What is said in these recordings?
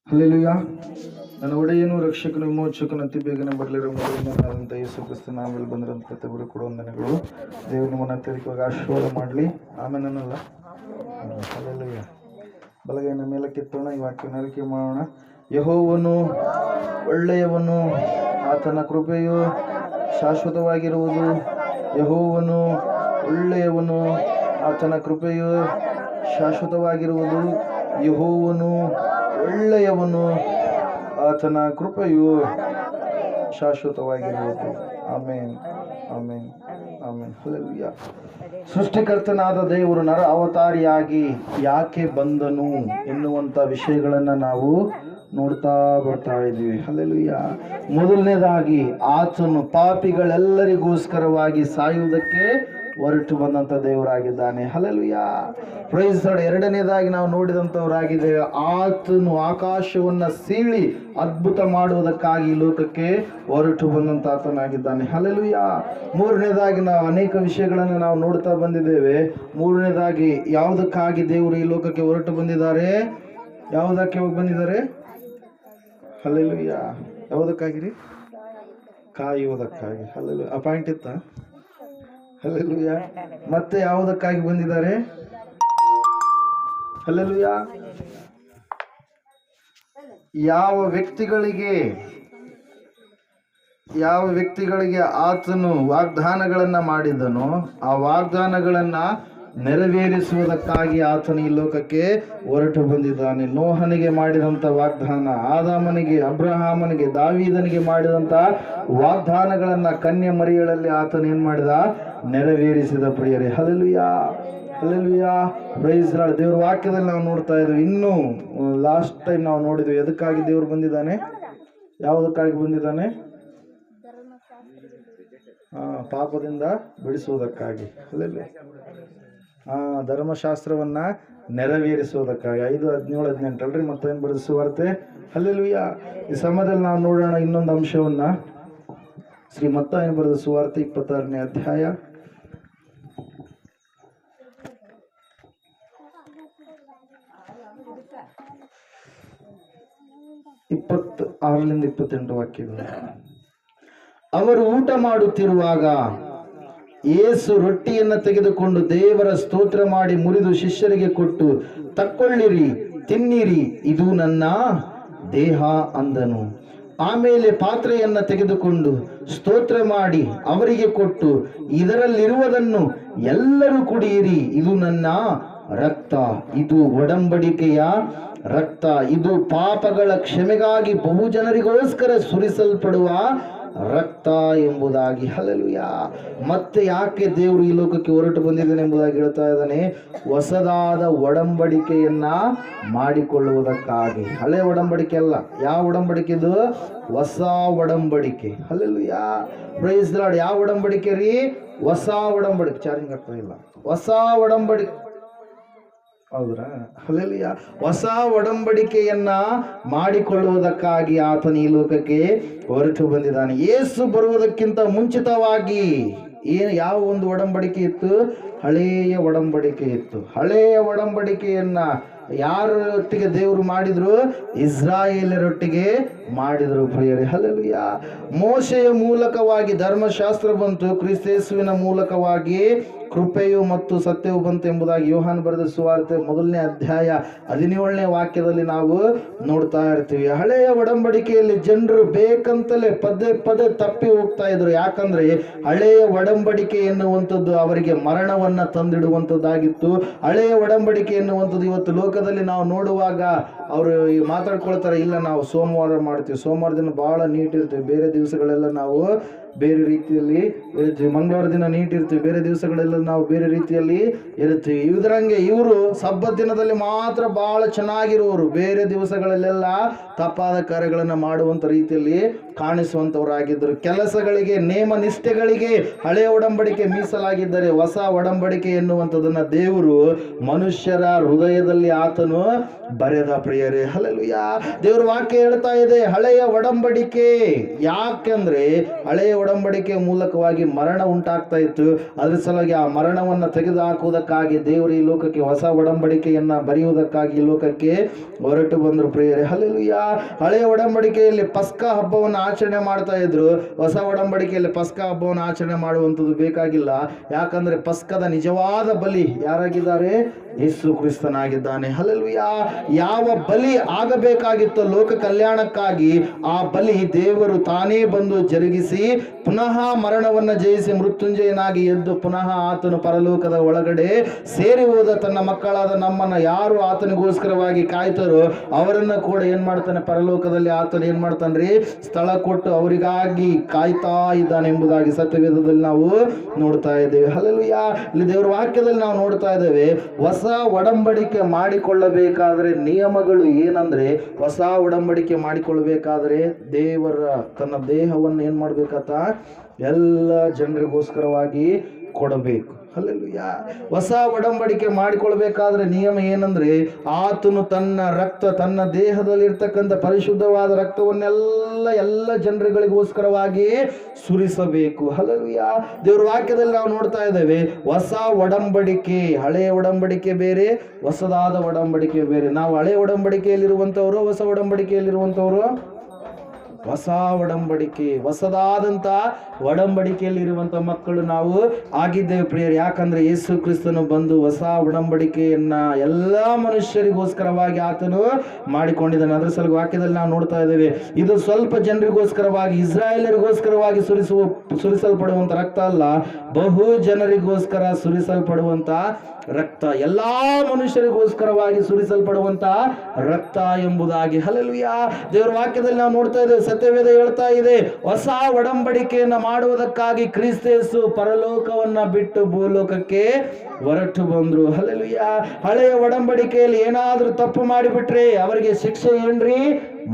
Hallelujah. ನನ್ನ ಒಡೆಯನು ರಕ್ಷಕನು ವಿಮೋಚಕನು ಅತಿ ಬೇಗನೆ ಬರಲಿರೋ ಮೊದಲನೇದಾದಂಥ ಯೇಸು ಕ್ರಿಸ್ತ ನಾಮಲ್ಲಿ ಬಂದಿರೋಂಥ ಪ್ರತಿಯೊಬ್ಬರು ಕೂಡ ವಂದನೆಗಳು. ದೇವರು ನಿಮ್ಮನ್ನು ಅತ್ಯಧಿಕವಾಗಿ ಆಶೀರ್ವಾದ ಮಾಡಲಿ. ಆಮೇಲೆ ಅನ್ನಲ್ಲ. ಹಲ್ಲೆಲೂಯಾ. ಬಲಗೈನ ಮೇಲೆ ಕಿತ್ತೋಣ. ಈ ವಾಕ್ಯವನ್ನು ಅರಿಕೆ ಮಾಡೋಣ. ಯೆಹೋವನು ಒಳ್ಳೆಯವನು, ಆತನ ಕೃಪೆಯು ಶಾಶ್ವತವಾಗಿರುವುದು. ಯೆಹೋವನು ಒಳ್ಳೆಯವನು, ಆತನ ಕೃಪೆಯು ಶಾಶ್ವತವಾಗಿರುವುದು. ಯೆಹೋವನು ಒಳ್ಳೆಯವನು, ಆತನ ಕೃಪೆಯು ಶಾಶ್ವತವಾಗಿರುವುದು. ಆಮೇನ್, ಆಮೇನ್, ಆಮೇನ್. ಹಲ್ಲೆಲೂಯಾ. ಸೃಷ್ಟಿಕರ್ತನಾದ ದೇವರು ನರ ಅವತಾರಿಯಾಗಿ ಯಾಕೆ ಬಂದನು ಎನ್ನುವಂಥ ವಿಷಯಗಳನ್ನು ನಾವು ನೋಡ್ತಾ ಬರ್ತಾ ಇದ್ದೀವಿ. ಹಲ್ಲೆಲೂಯಾ. ಮೊದಲನೇದಾಗಿ ಆತನು ಪಾಪಿಗಳೆಲ್ಲರಿಗೋಸ್ಕರವಾಗಿ ಸಾಯುವುದಕ್ಕೆ ಹೊರಟು ಬಂದಂಥ ದೇವರಾಗಿದ್ದಾನೆ. ಹಲ್ಲೆಲೂಯಾ. Praise lord. ಎರಡನೇದಾಗಿ ನಾವು ನೋಡಿದಂಥವರಾಗಿದ್ದೇವೆ, ಆತನು ಆಕಾಶವನ್ನು ಸೀಳಿ ಅದ್ಭುತ ಮಾಡುವುದಕ್ಕಾಗಿ ಈ ಲೋಕಕ್ಕೆ ಹೊರಟು ಬಂದಂಥ ಆತನಾಗಿದ್ದಾನೆ. ಹಲ್ಲೆಲೂಯಾ. ಮೂರನೇದಾಗಿ ನಾವು ಅನೇಕ ವಿಷಯಗಳನ್ನು ನಾವು ನೋಡ್ತಾ ಬಂದಿದ್ದೇವೆ. ಮೂರನೇದಾಗಿ ಯಾವುದಕ್ಕಾಗಿ ದೇವರು ಈ ಲೋಕಕ್ಕೆ ಹೊರಟು ಬಂದಿದ್ದಾರೆ? ಯಾವುದಕ್ಕೆ ಹೋಗಿ ಬಂದಿದ್ದಾರೆ? ಹಲ್ಲೆಲೂಯಾ. ಯಾವುದಕ್ಕಾಗಿರಿ? ಕಾಯುವುದಕ್ಕಾಗಿ. ಹಲ್ಲೆಲೂಯಾ. ಆ ಪಾಯಿಂಟ್ ಇತ್ತ? ಹಲ್ಲೆಲೂಯಾ. ಮತ್ತೆ ಯಾವುದಕ್ಕಾಗಿ ಬಂದಿದ್ದಾರೆ? ಹಲ್ಲೆಲೂಯಾ. ಯಾವ ವ್ಯಕ್ತಿಗಳಿಗೆ ಆತನು ವಾಗ್ದಾನಗಳನ್ನ ಮಾಡಿದನೋ ಆ ವಾಗ್ದಾನಗಳನ್ನ ನೆರವೇರಿಸುವುದಕ್ಕಾಗಿ ಆತನು ಈ ಲೋಕಕ್ಕೆ ಹೊರಟು ಬಂದಿದ್ದಾನೆ. ನೋಹನಿಗೆ ಮಾಡಿದಂಥ ವಾಗ್ದಾನ, ಆದಾಮನಿಗೆ, ಅಬ್ರಹಾಮನಿಗೆ, ದಾವೀದನಿಗೆ ಮಾಡಿದಂಥ ವಾಗ್ದಾನಗಳನ್ನ ಕನ್ಯೆ ಮರಿಯಳಲ್ಲಿ ಆತನು ಏನ್ ಮಾಡಿದ? ನೆರವೇರಿಸಿದ ಪ್ರಿಯರೇ. ಹಲ್ಲೆಲೂಯಾ. ಹಲ್ಲೆಲೂಯಾ. Praise Lord. ದೇವರ ವಾಕ್ಯದಲ್ಲಿ ನಾವು ನೋಡ್ತಾ ಇದ್ವಿ. ಇನ್ನೂ ಲಾಸ್ಟ್ ಟೈಮ್ ನಾವು ನೋಡಿದ್ವಿ, ಎದಕ್ಕಾಗಿ ದೇವರು ಬಂದಿದ್ದಾನೆ? ಯಾವುದಕ್ಕಾಗಿ ಬಂದಿದ್ದಾನೆ? ಪಾಪದಿಂದ ಬಿಡಿಸುವುದಕ್ಕಾಗಿ. ಹಲ್ಲೆಲೂಯಾ. ಧರ್ಮಶಾಸ್ತ್ರವನ್ನ ನೆರವೇರಿಸುವುದಕ್ಕಾಗಿ. 5:17-18 ಅಲ್ರಿ. ಮತ್ತೇನು ಬರೆದ ಸುವಾರ್ತೆ? ಹಲ್ಲೆಲೂಯಾ. ಈ ಸಮಯದಲ್ಲಿ ನಾವು ನೋಡೋಣ ಇನ್ನೊಂದು ಅಂಶವನ್ನ. ಶ್ರೀ ಮತ್ತಾಯನು ಬರೆದ ಸುವಾರ್ತೆ 26ನೇ ಅಧ್ಯಾಯ 26-28 ವಾಕ್ಯಗಳು. ಅವರು ಊಟ ಮಾಡುತ್ತಿರುವಾಗ ಯೇಸು ರೊಟ್ಟಿಯನ್ನು ತೆಗೆದುಕೊಂಡು ದೇವರ ಸ್ತೋತ್ರ ಮಾಡಿ ಮುರಿದು ಶಿಷ್ಯರಿಗೆ ಕೊಟ್ಟು, ತಕ್ಕೊಳ್ಳಿರಿ, ತಿನ್ನಿರಿ, ಇದು ನನ್ನ ದೇಹ ಅಂದನು. ಆಮೇಲೆ ಪಾತ್ರೆಯನ್ನು ತೆಗೆದುಕೊಂಡು ಸ್ತೋತ್ರ ಮಾಡಿ ಅವರಿಗೆ ಕೊಟ್ಟು, ಇದರಲ್ಲಿರುವುದನ್ನು ಎಲ್ಲರೂ ಕುಡಿಯಿರಿ, ಇದು ನನ್ನ ರಕ್ತ, ಇದು ಒಡಂಬಡಿಕೆಯ ರಕ್ತ, ಇದು ಪಾಪಗಳ ಕ್ಷಮೆಗಾಗಿ ಬಹುಜನರಿಗೋಸ್ಕರ ಸುರಿಸಲ್ಪಡುವ ರಕ್ತ ಎಂಬುದಾಗಿ. ಹಲ್ಲೆಲೂಯಾ. ಮತ್ತೆ ಯಾಕೆ ದೇವರು ಈ ಲೋಕಕ್ಕೆ ಹೊರಟು ಬಂದಿದ್ದಾನೆ ಎಂಬುದಾಗಿ ಹೇಳ್ತಾ ಇದ್ದಾನೆ. ಹೊಸದಾದ ಒಡಂಬಡಿಕೆಯನ್ನ ಮಾಡಿಕೊಳ್ಳುವುದಕ್ಕಾಗಿ. ಹಳೆ ಒಡಂಬಡಿಕೆ ಅಲ್ಲ. ಯಾವ ಒಡಂಬಡಿಕೆ ಇದು? ಹೊಸ ಒಡಂಬಡಿಕೆ. ಹಲ್ಲೆಲೂಯಾ. Praise Lord. ಯಾವ ಒಡಂಬಡಿಕೆ ರೀ? ಹೊಸ ಒಡಂಬಡಿಕೆ. ಚಾರ್ಜಿಂಗ್ ಆಗ್ತಾ ಇಲ್ಲ. ಹೊಸ ಒಡಂಬಡಿಕೆ. ಹೌದ್ರಾ? ಹಲ್ಲೆಲೂಯಾ. ಹೊಸ ಒಡಂಬಡಿಕೆಯನ್ನ ಮಾಡಿಕೊಳ್ಳುವುದಕ್ಕಾಗಿ ಆತನು ಈ ಲೋಕಕ್ಕೆ ಹೊರಟು ಬಂದಿದ್ದಾನೆ. ಯೇಸು ಬರುವುದಕ್ಕಿಂತ ಮುಂಚಿತವಾಗಿ ಯಾವ ಒಂದು ಒಡಂಬಡಿಕೆ ಇತ್ತು? ಹಳೆಯ ಒಡಂಬಡಿಕೆ ಇತ್ತು. ಹಳೆಯ ಒಡಂಬಡಿಕೆಯನ್ನ ಯಾರೊಟ್ಟಿಗೆ ದೇವರು ಮಾಡಿದ್ರು? ಇಸ್ರಾಯೇಲರೊಟ್ಟಿಗೆ ಮಾಡಿದರು ಪ್ರಿಯರೇ. ಹಲ್ಲೆಲೂಯಾ. ಮೋಶೆಯ ಮೂಲಕವಾಗಿ ಧರ್ಮಶಾಸ್ತ್ರ ಬಂತು, ಕ್ರಿಸ್ತೇಸುವಿನ ಮೂಲಕವಾಗಿ ಕೃಪೆಯು ಮತ್ತು ಸತ್ಯವು ಬಂತು ಎಂಬುದಾಗಿ ಯೋಹಾನ ಬರೆದ ಸುವಾರ್ತೆ 1ನೇ ಅಧ್ಯಾಯ 17ನೇ ವಾಕ್ಯದಲ್ಲಿ ನಾವು ನೋಡ್ತಾ ಇರ್ತೀವಿ. ಹಳೆಯ ಒಡಂಬಡಿಕೆಯಲ್ಲಿ ಜನರು ಬೇಕಂತಲೇ ಪದೇ ತಪ್ಪಿ ಹೋಗ್ತಾ ಇದ್ರು. ಯಾಕಂದ್ರೆ ಹಳೆಯ ಒಡಂಬಡಿಕೆ ಎನ್ನುವಂಥದ್ದು ಅವರಿಗೆ ಮರಣವನ್ನ ತಂದಿಡುವಂಥದ್ದಾಗಿತ್ತು. ಹಳೆಯ ಒಡಂಬಡಿಕೆ ಎನ್ನುವಂಥದ್ದು ಇವತ್ತು ಲೋಕದಲ್ಲಿ ನಾವು ನೋಡುವಾಗ ಅವರು ಮಾತಾಡ್ಕೊಳ್ತಾರೆ, ಇಲ್ಲ ನಾವು ಸೋಮವಾರ ಮಾಡ್ತೀವಿ, ಸೋಮವಾರ ದಿನ ಬಹಳ ನೀಟ್ ಇರ್ತೀವಿ, ಬೇರೆ ದಿವಸಗಳೆಲ್ಲ ನಾವು ಬೇರೆ ರೀತಿಯಲ್ಲಿ ಇರ್ತೀವಿ, ಮಂಗಳವಾರ ದಿನ ನೀಟ್ ಇರ್ತೀವಿ, ಬೇರೆ ದಿವಸಗಳೆಲ್ಲ ನಾವು ಬೇರೆ ರೀತಿಯಲ್ಲಿ ಇರ್ತೀವಿ. ಇದರಂಗೆ ಇವರು ಸಬ್ಬತ್ ದಿನದಲ್ಲಿ ಮಾತ್ರ ಬಹಳ ಚೆನ್ನಾಗಿರುವವರು, ಬೇರೆ ದಿವಸಗಳಲ್ಲೆಲ್ಲ ತಪ್ಪಾದ ಕಾರ್ಯಗಳನ್ನು ಮಾಡುವಂಥ ರೀತಿಯಲ್ಲಿ ಕಾಣಿಸುವಂಥವರಾಗಿದ್ದರು. ಕೆಲಸಗಳಿಗೆ, ನೇಮ ನಿಷ್ಠೆಗಳಿಗೆ ಹಳೆಯ ಒಡಂಬಡಿಕೆ ಮೀಸಲಾಗಿದ್ದರೆ, ಹೊಸ ಒಡಂಬಡಿಕೆ ಎನ್ನುವಂಥದ್ದನ್ನ ದೇವರು ಮನುಷ್ಯರ ಹೃದಯದಲ್ಲಿ ಆತನು ಬರೆದ ಪ್ರಿಯರೇ. ಹಲ್ಲೆಲೂಯಾ. ದೇವರ ವಾಕ್ಯ ಹೇಳ್ತಾ ಇದೆ ಹಳೆಯ ಒಡಂಬಡಿಕೆ. ಯಾಕೆಂದ್ರೆ ಹಳೆಯ ಒಡಂಬಡಿಕೆಯ ಮೂಲಕವಾಗಿ ಮರಣ ಉಂಟಾಗ್ತಾ ಇತ್ತು. ಅದ್ರ ಸಲುವಾಗಿ ಆ ಮರಣವನ್ನು ತೆಗೆದುಹಾಕುವುದಕ್ಕಾಗಿ ದೇವರು ಈ ಲೋಕಕ್ಕೆ ಹೊಸ ಒಡಂಬಡಿಕೆಯನ್ನ ಬರೆಯುವುದಕ್ಕಾಗಿ ಈ ಲೋಕಕ್ಕೆ ಹೊರಟು ಬಂದರು ಪ್ರಿಯರೇ. ಹಲ್ಲೆಲೂಯಾ. ಹಳೆಯ ಒಡಂಬಡಿಕೆಯಲ್ಲಿ ಪಸ್ಕಾ ಹಬ್ಬವನ್ನು ಆಚರಣೆ ಮಾಡ್ತಾ ಇದ್ರು. ಹೊಸ ಒಡಂಬಡಿಕೆಯಲ್ಲಿ ಪಸ್ಕಾ ಹಬ್ಬವನ್ನು ಆಚರಣೆ ಮಾಡುವಂಥದ್ದು ಬೇಕಾಗಿಲ್ಲ. ಯಾಕಂದ್ರೆ ಪಸ್ಕದ ನಿಜವಾದ ಬಲಿ ಯಾರಾಗಿದ್ದಾರೆ? ಯೇಸು ಕ್ರಿಸ್ತನಾಗಿದ್ದಾನೆ. ಹಲ್ಲೆಲೂಯಾ. ಯಾವ ಬಲಿ ಆಗಬೇಕಾಗಿತ್ತು ಲೋಕ ಕಲ್ಯಾಣಕ್ಕಾಗಿ, ಆ ಬಲಿ ದೇವರು ತಾನೇ ಬಂದು ಜರುಗಿಸಿ ಪುನಃ ಮರಣವನ್ನು ಜಯಿಸಿ ಮೃತ್ಯುಂಜಯನಾಗಿ ಎದ್ದು ಪುನಃ ಆತನು ಪರಲೋಕದ ಒಳಗಡೆ ಸೇರಿ ಹೋದ ತನ್ನ ಮಕ್ಕಳಾದ ನಮ್ಮನ್ನ ಯಾರು ಆತನಿಗೋಸ್ಕರವಾಗಿ ಕಾಯ್ತಾರೋ ಅವರನ್ನ ಕೂಡ ಏನ್ ಮಾಡ್ತಾನೆ? ಪರಲೋಕದಲ್ಲಿ ಆತನು ಏನ್ ಮಾಡ್ತಾನ್ರಿ? ಸ್ಥಳ ಕೊಟ್ಟು ಅವರಿಗಾಗಿ ಕಾಯ್ತಾ ಇದ್ದಾನೆ ಎಂಬುದಾಗಿ ಸತ್ಯವೇದದಲ್ಲಿ ನಾವು ನೋಡ್ತಾ ಇದ್ದೇವೆ. ಹಲ್ಲೆಲೂಯಾ. ಇಲ್ಲಿ ದೇವರ ವಾಕ್ಯದಲ್ಲಿ ನಾವು ನೋಡ್ತಾ ಇದ್ದೇವೆ, ಹೊಸ ಒಡಂಬಡಿಕೆ ಮಾಡಿಕೊಳ್ಳಬೇಕಾದ್ರೆ ನಿಯಮಗಳು ಏನಂದ್ರೆ, ಹೊಸ ಒಡಂಬಡಿಕೆ ಮಾಡಿಕೊಳ್ಳಬೇಕಾದ್ರೆ ದೇವರ ತನ್ನ ದೇಹವನ್ನು ಏನ್ ಮಾಡ್ಬೇಕಂತ? ಎಲ್ಲ ಜನರಿಗೋಸ್ಕರವಾಗಿ ಕೊಡಬೇಕು. ಹಲ್ಲೆಲೂಯಾ. ಹೊಸ ಒಡಂಬಡಿಕೆ ಮಾಡಿಕೊಳ್ಬೇಕಾದ್ರೆ ನಿಯಮ ಏನಂದ್ರೆ, ಆತನು ತನ್ನ ರಕ್ತ, ತನ್ನ ದೇಹದಲ್ಲಿ ಇರ್ತಕ್ಕಂಥ ಪರಿಶುದ್ಧವಾದ ರಕ್ತವನ್ನೆಲ್ಲ ಜನರುಗಳಿಗೋಸ್ಕರವಾಗಿ ಸುರಿಸಬೇಕು. ಹಲ್ಲೆಲೂಯಾ. ದೇವರ ವಾಕ್ಯದಲ್ಲಿ ನಾವು ನೋಡ್ತಾ ಇದ್ದೇವೆ, ಹೊಸ ಒಡಂಬಡಿಕೆ, ಹಳೆಯ ಒಡಂಬಡಿಕೆ ಬೇರೆ, ಹೊಸದಾದ ಒಡಂಬಡಿಕೆ ಬೇರೆ. ನಾವು ಹಳೆಯ ಒಡಂಬಡಿಕೆಯಲ್ಲಿರುವಂಥವ್ರು, ಹೊಸ ಒಡಂಬಡಿಕೆಯಲ್ಲಿರುವಂಥವ್ರು. ಹೊಸ ಒಡಂಬಡಿಕೆ, ಹೊಸದಾದಂಥ ಒಡಂಬಡಿಕೆಯಲ್ಲಿರುವಂಥ ಮಕ್ಕಳು ನಾವು ಆಗಿದ್ದೇವೆ ಪ್ರಿಯರು. ಯಾಕಂದ್ರೆ ಯೇಸು ಕ್ರಿಸ್ತನು ಬಂದು ಹೊಸ ಒಡಂಬಡಿಕೆಯನ್ನ ಎಲ್ಲ ಮನುಷ್ಯರಿಗೋಸ್ಕರವಾಗಿ ಆತನು ಮಾಡಿಕೊಂಡಿದ್ದಾನೆ. ಅದರ ಸಲ ವಾಕ್ಯದಲ್ಲಿ ನಾವು ನೋಡ್ತಾ ಇದ್ದೇವೆ, ಇದು ಸ್ವಲ್ಪ ಜನರಿಗೋಸ್ಕರವಾಗಿ, ಇಸ್ರಾಯೇಲರಿಗೋಸ್ಕರವಾಗಿ ಸುರಿಸಲ್ಪಡುವಂತ ರಕ್ತ ಅಲ್ಲ, ಬಹು ಜನರಿಗೋಸ್ಕರ ಸುರಿಸಲ್ಪಡುವಂತ ರಕ್ತ, ಎಲ್ಲಾ ಮನುಷ್ಯರಿಗೋಸ್ಕರವಾಗಿ ಸುರಿಸಲ್ಪಡುವಂತ ರಕ್ತ ಎಂಬುದಾಗಿ. ಹಲ್ಲೆಲೂಯಾ. ದೇವರ ವಾಕ್ಯದಲ್ಲಿ ನಾವು ನೋಡ್ತಾ ಇದ್ದೇವೆ, ಸತ್ಯವೇದ ಹೇಳ್ತಾ ಇದೆ, ಹೊಸ ಒಡಂಬಡಿಕೆಯನ್ನ ಮಾಡುವುದಕ್ಕಾಗಿ ಕ್ರಿಸ್ತ ಯೇಸು ಪರಲೋಕವನ್ನ ಬಿಟ್ಟು ಭೂಲೋಕಕ್ಕೆ ಹೊರಟು ಬಂದ್ರು. ಹಲ್ಲೆಲೂಯಾ. ಹಳೆಯ ಒಡಂಬಡಿಕೆಯಲ್ಲಿ ಏನಾದ್ರೂ ತಪ್ಪು ಮಾಡಿಬಿಟ್ರೆ ಅವರಿಗೆ ಶಿಕ್ಷೆ ಏನ್ರಿ?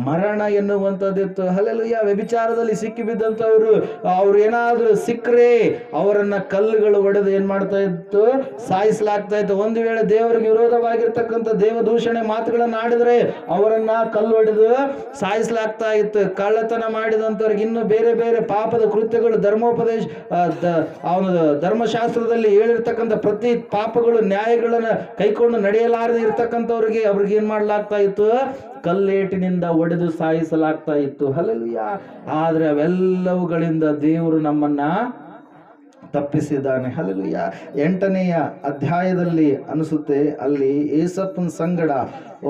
ಮರಣ ಎನ್ನುವಂಥದ್ದಿತ್ತು. ಹಲ್ಲೆಲೂಯಾ. ವ್ಯಭಿಚಾರದಲ್ಲಿ ಸಿಕ್ಕಿ ಬಿದ್ದಂಥವ್ರು, ಅವ್ರು ಏನಾದ್ರೂ ಸಿಕ್ಕರೆ ಅವರನ್ನ ಕಲ್ಲುಗಳು ಹೊಡೆದು ಏನ್ ಮಾಡ್ತಾ ಇತ್ತು? ಸಾಯಿಸಲಾಗ್ತಾ ಇತ್ತು. ಒಂದು ವೇಳೆ ದೇವರಿಗೆ ವಿರೋಧವಾಗಿರ್ತಕ್ಕಂಥ ದೇವದೂಷಣೆ ಮಾತುಗಳನ್ನು ಆಡಿದ್ರೆ ಅವರನ್ನ ಕಲ್ಲು ಹೊಡೆದು ಸಾಯಿಸಲಾಗ್ತಾ ಇತ್ತು. ಕಳ್ಳತನ ಮಾಡಿದಂಥವ್ರಿಗೆ ಇನ್ನು ಬೇರೆ ಬೇರೆ ಪಾಪದ ಕೃತ್ಯಗಳು, ಧರ್ಮೋಪದೇಶ, ಅವನ ಧರ್ಮಶಾಸ್ತ್ರದಲ್ಲಿ ಹೇಳಿರ್ತಕ್ಕಂಥ ಪ್ರತಿ ಪಾಪಗಳು, ನ್ಯಾಯಗಳನ್ನ ಕೈಕೊಂಡು ನಡೆಯಲಾರದೆ ಇರ್ತಕ್ಕಂಥವ್ರಿಗೆ ಅವ್ರಿಗೆ ಏನ್ ಮಾಡ್ಲಾಗ್ತಾ ಇತ್ತು? ಕಲ್ಲೇಟಿನಿಂದ ಒಡೆದು ಸಾಯಿಸಲಾಗ್ತಾ ಇತ್ತು. ಹಲ್ಲೆಲೂಯಾ. ಆದ್ರೆ ಅವೆಲ್ಲವುಗಳಿಂದ ದೇವರು ನಮ್ಮನ್ನ ತಪ್ಪಿಸಿದ್ದಾನೆ. ಹಲ್ಲೆಲೂಯಾ. 8ನೆಯ ಅಧ್ಯಾಯದಲ್ಲಿ ಅನಿಸುತ್ತೆ, ಅಲ್ಲಿ ಏಸಪ್ಪನ ಸಂಗಡ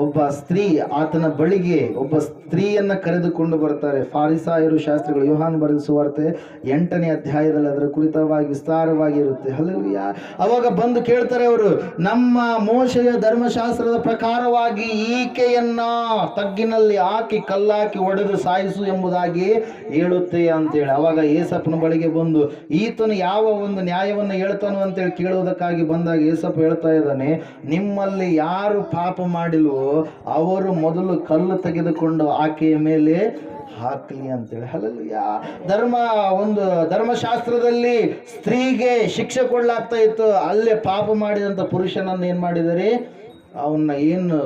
ಒಬ್ಬ ಸ್ತ್ರೀ ಆತನ ಬಳಿಗೆ ಒಬ್ಬ ಸ್ತ್ರೀಯನ್ನ ಕರೆದುಕೊಂಡು ಬರ್ತಾರೆ ಫಾರಿಸಾಯರು, ಶಾಸ್ತ್ರಿಗಳು. ಯೋಹಾನ ಬರೆದ ಸುವಾರ್ತೆ 8ನೇ ಅಧ್ಯಾಯದಲ್ಲಿ ಅದರ ಕುರಿತವಾಗಿ ವಿಸ್ತಾರವಾಗಿ ಇರುತ್ತೆ. ಹಲ್ಲೆಲೂಯಾ. ಅವಾಗ ಬಂದು ಕೇಳ್ತಾರೆ ಅವರು, ನಮ್ಮ ಮೋಶೆಯ ಧರ್ಮಶಾಸ್ತ್ರದ ಪ್ರಕಾರವಾಗಿ ಈಕೆಯನ್ನ ತಗ್ಗಿನಲ್ಲಿ ಹಾಕಿ ಕಲ್ಲಾಕಿ ಒಡೆದು ಸಾಯಿಸು ಎಂಬುದಾಗಿ ಹೇಳುತ್ತೆ ಅಂತೇಳಿ. ಅವಾಗ ಏಸಪ್ಪನ ಬಳಿಗೆ ಬಂದು ಈತನು ಯಾವ ಒಂದು ನ್ಯಾಯವನ್ನು ಹೇಳ್ತಾನು ಅಂತೇಳಿ ಕೇಳುವುದಕ್ಕಾಗಿ ಬಂದಾಗ ಏಸಪ್ಪ ಹೇಳ್ತಾ ಇದ್ದಾನೆ, ನಿಮ್ಮಲ್ಲಿ ಯಾರು ಪಾಪ ಮಾಡಿಲ್ವೋ ಅವರು ಮೊದಲು ಕಲ್ಲು ತೆಗೆದುಕೊಂಡು ಆಕೆಯ ಮೇಲೆ ಹಾಕ್ಲಿ ಅಂತೇಳಿ. ಹಲ್ಲೆಲೂಯಾ. ಧರ್ಮಶಾಸ್ತ್ರದಲ್ಲಿ ಸ್ತ್ರೀಗೆ ಶಿಕ್ಷೆ ಕೊಡ್ಲಾಗ್ತಾ ಇತ್ತು. ಅಲ್ಲೇ ಪಾಪ ಮಾಡಿದಂಥ ಪುರುಷನನ್ನು ಏನ್ ಮಾಡಿದರೆ, ಅವನ್ನ ಏನು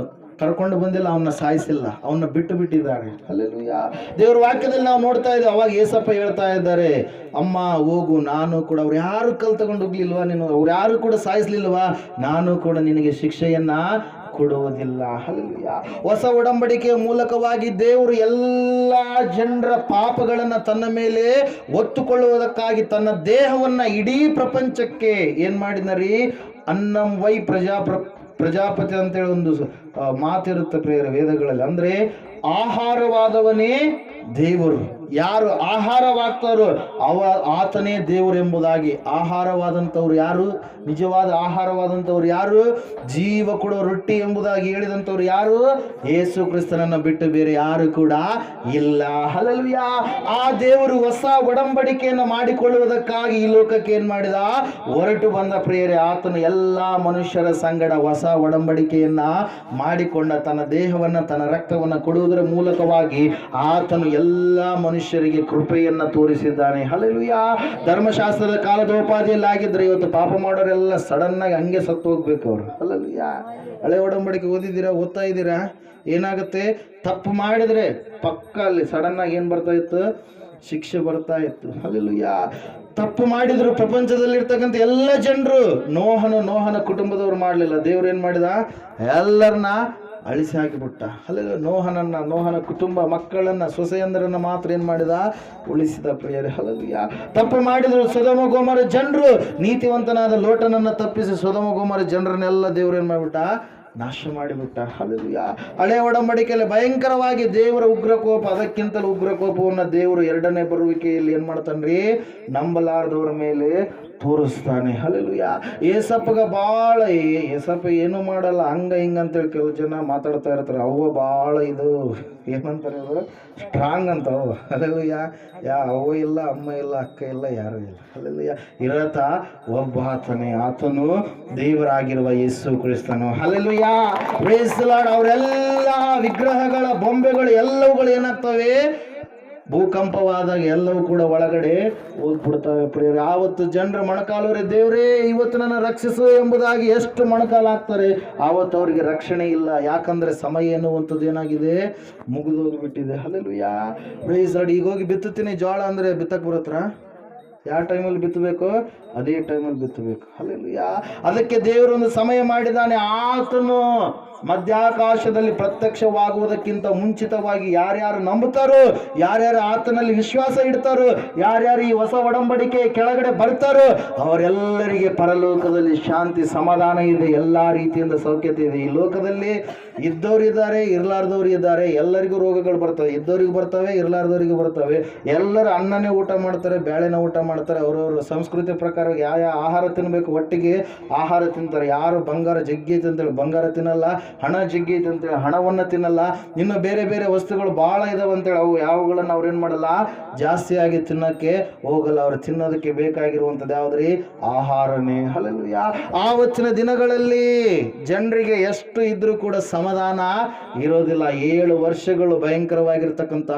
ಕರ್ಕೊಂಡು ಬಂದಿಲ್ಲ, ಅವನ್ನ ಸಾಯಿಸಿಲ್ಲ, ಅವನ್ನ ಬಿಟ್ಟು ಬಿಟ್ಟಿದ್ದಾರೆ. ಹಲ್ಲೆಲೂಯಾ. ದೇವರ ವಾಕ್ಯದಲ್ಲಿ ನಾವು ನೋಡ್ತಾ ಇದ್ದೇವೆ. ಅವಾಗ ಏಸಪ್ಪ ಹೇಳ್ತಾ ಇದ್ದಾರೆ, ಅಮ್ಮ ಹೋಗು, ನಾನು ಕೂಡ, ಅವ್ರು ಯಾರು ಕಲ್ ತಗೊಂಡು ಹೋಗ್ಲಿಲ್ವಾ, ನೀನು ಅವ್ರು ಯಾರು ಕೂಡ ಸಾಯಿಸ್ಲಿಲ್ವಾ, ನಾನು ಕೂಡ ನಿನಗೆ ಶಿಕ್ಷೆಯನ್ನ ಕೊಡುವುದಿಲ್ಲ. ಹಲ್ಲೆಲೂಯಾ. ಹೊಸ ಒಡಂಬಡಿಕೆಯ ಮೂಲಕವಾಗಿ ದೇವರು ಎಲ್ಲ ಜನರ ಪಾಪಗಳನ್ನ ತನ್ನ ಮೇಲೆ ಒತ್ತುಕೊಳ್ಳುವುದಕ್ಕಾಗಿ ತನ್ನ ದೇಹವನ್ನ ಇಡೀ ಪ್ರಪಂಚಕ್ಕೆ ಏನ್ ಮಾಡಿದರಿ? ಅನ್ನಂ ವೈ ಪ್ರಜಾಪತಿ ಅಂತೇಳಿ ಒಂದು ಮಾತಿರುತ್ತೆ ಪ್ರಿಯರ ವೇದಗಳಲ್ಲಿ. ಅಂದ್ರೆ ಆಹಾರವಾದವನೇ ದೇವರು. ಯಾರು ಆಹಾರವಾಗ್ತಾರೋ ಆತನೇ ದೇವರು ಎಂಬುದಾಗಿ. ಆಹಾರವಾದಂಥವ್ರು ಯಾರು? ನಿಜವಾದ ಆಹಾರವಾದಂಥವ್ರು ಯಾರು? ಜೀವ ಕೊಡುವ ರೊಟ್ಟಿ ಎಂಬುದಾಗಿ ಹೇಳಿದಂಥವ್ರು ಯಾರು? ಯೇಸು ಕ್ರಿಸ್ತನನ್ನು ಬಿಟ್ಟು ಬೇರೆ ಯಾರು ಕೂಡ ಇಲ್ಲ. ಹಲ್ಲೆಲೂಯಾ. ಆ ದೇವರು ಹೊಸ ಒಡಂಬಡಿಕೆಯನ್ನು ಮಾಡಿಕೊಳ್ಳುವುದಕ್ಕಾಗಿ ಈ ಲೋಕಕ್ಕೆ ಏನ್ ಮಾಡಿದ? ಹೊರಟು ಬಂದ ಪ್ರಿಯರೇ. ಆತನು ಎಲ್ಲ ಮನುಷ್ಯರ ಸಂಗಡ ಹೊಸ ಒಡಂಬಡಿಕೆಯನ್ನ ಮಾಡಿಕೊಂಡ ತನ್ನ ದೇಹವನ್ನ, ತನ್ನ ರಕ್ತವನ್ನ ಕೊಡುವುದರ ಮೂಲಕವಾಗಿ ಆತನು ಎಲ್ಲ ಮನುಷ್ಯರಿಗೆ ಕೃಪೆಯನ್ನ ತೋರಿಸಿದ್ದಾನೆ. ಹಲ್ಲೆಲೂಯಾ. ಧರ್ಮಶಾಸ್ತ್ರದ ಕಾಲದೋಪಾದಿಯಲ್ಲಿ ಆಗಿದ್ರೆ ಇವತ್ತು ಪಾಪ ಮಾಡೋರೆಲ್ಲ ಸಡನ್ ಆಗಿ ಹಂಗೆ ಸತ್ತು ಹೋಗ್ಬೇಕು ಅವರು. ಹಲ್ಲೆಲೂಯಾ. ಹಳೆ ಒಡಂಬಡಿಕೆ ಓದ್ತಾ ಇದ್ದೀರಾ? ಏನಾಗುತ್ತೆ? ತಪ್ಪು ಮಾಡಿದ್ರೆ ಪಕ್ಕ ಅಲ್ಲಿ ಸಡನ್ ಆಗಿ ಏನ್ ಬರ್ತಾ ಇತ್ತು? ಶಿಕ್ಷೆ ಬರ್ತಾ ಇತ್ತು. ಹಲ್ಲೆಲೂಯಾ. ತಪ್ಪು ಮಾಡಿದ್ರು ಪ್ರಪಂಚದಲ್ಲಿರ್ತಕ್ಕಂಥ ಎಲ್ಲ ಜನರು. ನೋಹನ ಕುಟುಂಬದವ್ರು ಮಾಡಲಿಲ್ಲ. ದೇವ್ರು ಏನ್ ಮಾಡಿದ? ಎಲ್ಲರನ್ನ ಅಳಿಸಿ ಹಾಕಿಬಿಟ್ಟ. ಅಲ್ಲೆಲ್ಲ ನೋಹನ ಕುಟುಂಬ, ಮಕ್ಕಳನ್ನ, ಸೊಸೆಯಂದರನ್ನ ಮಾತ್ರ ಏನ್ ಮಾಡಿದ? ಉಳಿಸಿದ ಪ್ರಿಯರೇ. ಹಲ್ಲೆಲೂಯಾ. ತಪ್ಪು ಮಾಡಿದ್ರು ಸೊದೋಮ ಗೊಮೋರ ಜನರು. ನೀತಿವಂತನಾದ ಲೋಟನನ್ನ ತಪ್ಪಿಸಿ ಸೊದೋಮ ಗೊಮೋರ ಜನರನ್ನೆಲ್ಲ ದೇವ್ರು ಏನ್ ಮಾಡ್ಬಿಟ್ಟ? ನಾಶ ಮಾಡಿಬಿಟ್ಟ. ಹಲ್ಲೆಲೂಯಾ. ಹಳೆ ಒಡಂಬಡಿಕೆಯಲ್ಲಿ ಭಯಂಕರವಾಗಿ ದೇವರ ಉಗ್ರಕೋಪ, ಅದಕ್ಕಿಂತಲೂ ಉಗ್ರಕೋಪವನ್ನು ದೇವರು ಎರಡನೇ ಬರುವಿಕೆಯಲ್ಲಿ ಏನ್ ಮಾಡ್ತಾನ್ರಿ? ನಂಬಲಾರದವರ ಮೇಲೆ ತೋರಿಸ್ತಾನೆ. ಹಲ್ಲೆಲೂಯಾ. ಏಸಪ್ಪಗ ಭಾಳ ಏಸಪ್ಪ ಏನು ಮಾಡಲ್ಲ, ಹಂಗ ಹಿಂಗ ಅಂತೇಳಿ ಕೆಲವು ಜನ ಮಾತಾಡ್ತಾ ಇರ್ತಾರೆ. ಅವ್ವ ಭಾಳ ಇದು ಏನಂತಾರೆ, ಅವರು ಸ್ಟ್ರಾಂಗ್ ಅಂತ. ಅವ ಹಲ್ಲೆಲೂಯಾ. ಅವ್ವ ಇಲ್ಲ, ಅಮ್ಮ ಇಲ್ಲ, ಅಕ್ಕ ಇಲ್ಲ, ಯಾರು ಇಲ್ಲ. ಹಲ್ಲೆಲೂಯಾ. ಇರತ ಒಬ್ಬ ಆತನೇ, ಆತನು ದೇವರಾಗಿರುವ ಯೇಸು ಕ್ರಿಸ್ತನು. ಹಲ್ಲೆಲೂಯಾ. Praise the Lord. ಅವರೆಲ್ಲ ವಿಗ್ರಹಗಳ ಬೊಂಬೆಗಳು ಎಲ್ಲವುಗಳು ಏನಾಗ್ತವೆ? ಭೂಕಂಪವಾದಾಗ ಎಲ್ಲವೂ ಕೂಡ ಒಳಗಡೆ ಹೋಗ್ಬಿಡ್ತವೆ ಪ್ರಿಯರೇ. ಆವತ್ತು ಜನರು ಮೊಣಕಾಲವರೇ, ದೇವರೇ ಇವತ್ತು ನನ್ನ ರಕ್ಷಿಸು ಎಂಬುದಾಗಿ ಎಷ್ಟು ಮೊಣಕಾಲು ಹಾಕ್ತಾರೆ. ಆವತ್ತು ಅವರಿಗೆ ರಕ್ಷಣೆ ಇಲ್ಲ. ಯಾಕಂದ್ರೆ ಸಮಯ ಎನ್ನುವಂಥದ್ದು ಏನಾಗಿದೆ? ಮುಗಿದೋಗ್ಬಿಟ್ಟಿದೆ. ಹಲ್ಲೆಲೂಯಾ. Praise the Lord. ಈಗ ಹೋಗಿ ಬಿತ್ತುತ್ತೀನಿ ಜೋಳ ಅಂದ್ರೆ ಬಿತ್ತಕ್ಕೆ ಬರುತ್ತಾ? ಯಾವ ಟೈಮಲ್ಲಿ ಬಿತ್ತಬೇಕು? ಅದೇ ಟೈಮಲ್ಲಿ ಬಿತ್ತಬೇಕು. ಹಲ್ಲೆಲೂಯಾ. ಅದಕ್ಕೆ ದೇವರೊಂದು ಸಮಯ ಮಾಡಿದ್ದಾನೆ. ಆತನು ಮಧ್ಯಾಕಾಶದಲ್ಲಿ ಪ್ರತ್ಯಕ್ಷವಾಗುವುದಕ್ಕಿಂತ ಮುಂಚಿತವಾಗಿ ಯಾರ್ಯಾರು ನಂಬುತ್ತಾರೋ, ಯಾರ್ಯಾರು ಆತನಲ್ಲಿ ವಿಶ್ವಾಸ ಇಡ್ತಾರೋ, ಯಾರ್ಯಾರು ಈ ಹೊಸ ಒಡಂಬಡಿಕೆ ಕೆಳಗಡೆ ಬರ್ತಾರೋ ಅವರೆಲ್ಲರಿಗೆ ಪರಲೋಕದಲ್ಲಿ ಶಾಂತಿ, ಸಮಾಧಾನ ಇದೆ. ಎಲ್ಲ ರೀತಿಯಿಂದ ಸೌಖ್ಯತೆ ಇದೆ. ಈ ಲೋಕದಲ್ಲಿ ಇದ್ದವ್ರು ಇದ್ದಾರೆ, ಇರ್ಲಾರ್ದವ್ರು ಇದ್ದಾರೆ. ಎಲ್ಲರಿಗೂ ರೋಗಗಳು ಬರ್ತವೆ. ಇದ್ದವ್ರಿಗೆ ಬರ್ತವೆ, ಇರ್ಲಾರ್ದವ್ರಿಗೆ ಬರ್ತವೆ. ಎಲ್ಲರೂ ಅನ್ನನೇ ಊಟ ಮಾಡ್ತಾರೆ, ಬೇಳೆನ ಊಟ ಮಾಡ್ತಾರೆ. ಅವರವರು ಸಂಸ್ಕೃತಿ ಪ್ರಕಾರ ಯಾವ ಆಹಾರ ತಿನ್ನಬೇಕು ಒಟ್ಟಿಗೆ ಆಹಾರ ತಿಂತಾರೆ. ಯಾರು ಬಂಗಾರ ಜಗ್ಗೈತೆ ಅಂತೇಳಿ ಬಂಗಾರ ತಿನ್ನಲ್ಲ, ಹಣ ಜಗ್ಗೈತೆ ಅಂತೇಳಿ ಹಣವನ್ನು ತಿನ್ನಲ್ಲ. ಇನ್ನು ಬೇರೆ ಬೇರೆ ವಸ್ತುಗಳು ಭಾಳ ಇದಾವೆ ಅಂತೇಳಿ ಅವು ಯಾವುಗಳನ್ನು ಅವ್ರೇನು ಮಾಡಲ್ಲ? ಜಾಸ್ತಿಯಾಗಿ ತಿನ್ನೋಕ್ಕೆ ಹೋಗಲ್ಲ. ಅವ್ರು ತಿನ್ನೋದಕ್ಕೆ ಬೇಕಾಗಿರುವಂಥದ್ದು ಯಾವುದ್ರಿ? ಆಹಾರನೇ. ಹಲ್ಲೆಲೂಯಾ. ಆವತ್ತಿನ ದಿನಗಳಲ್ಲಿ ಜನರಿಗೆ ಎಷ್ಟು ಇದ್ರೂ ಕೂಡ ಸಮಾಧಾನ ಇರೋದಿಲ್ಲ. 7 ವರ್ಷಗಳು ಭಯಂಕರವಾಗಿರ್ತಕ್ಕಂಥ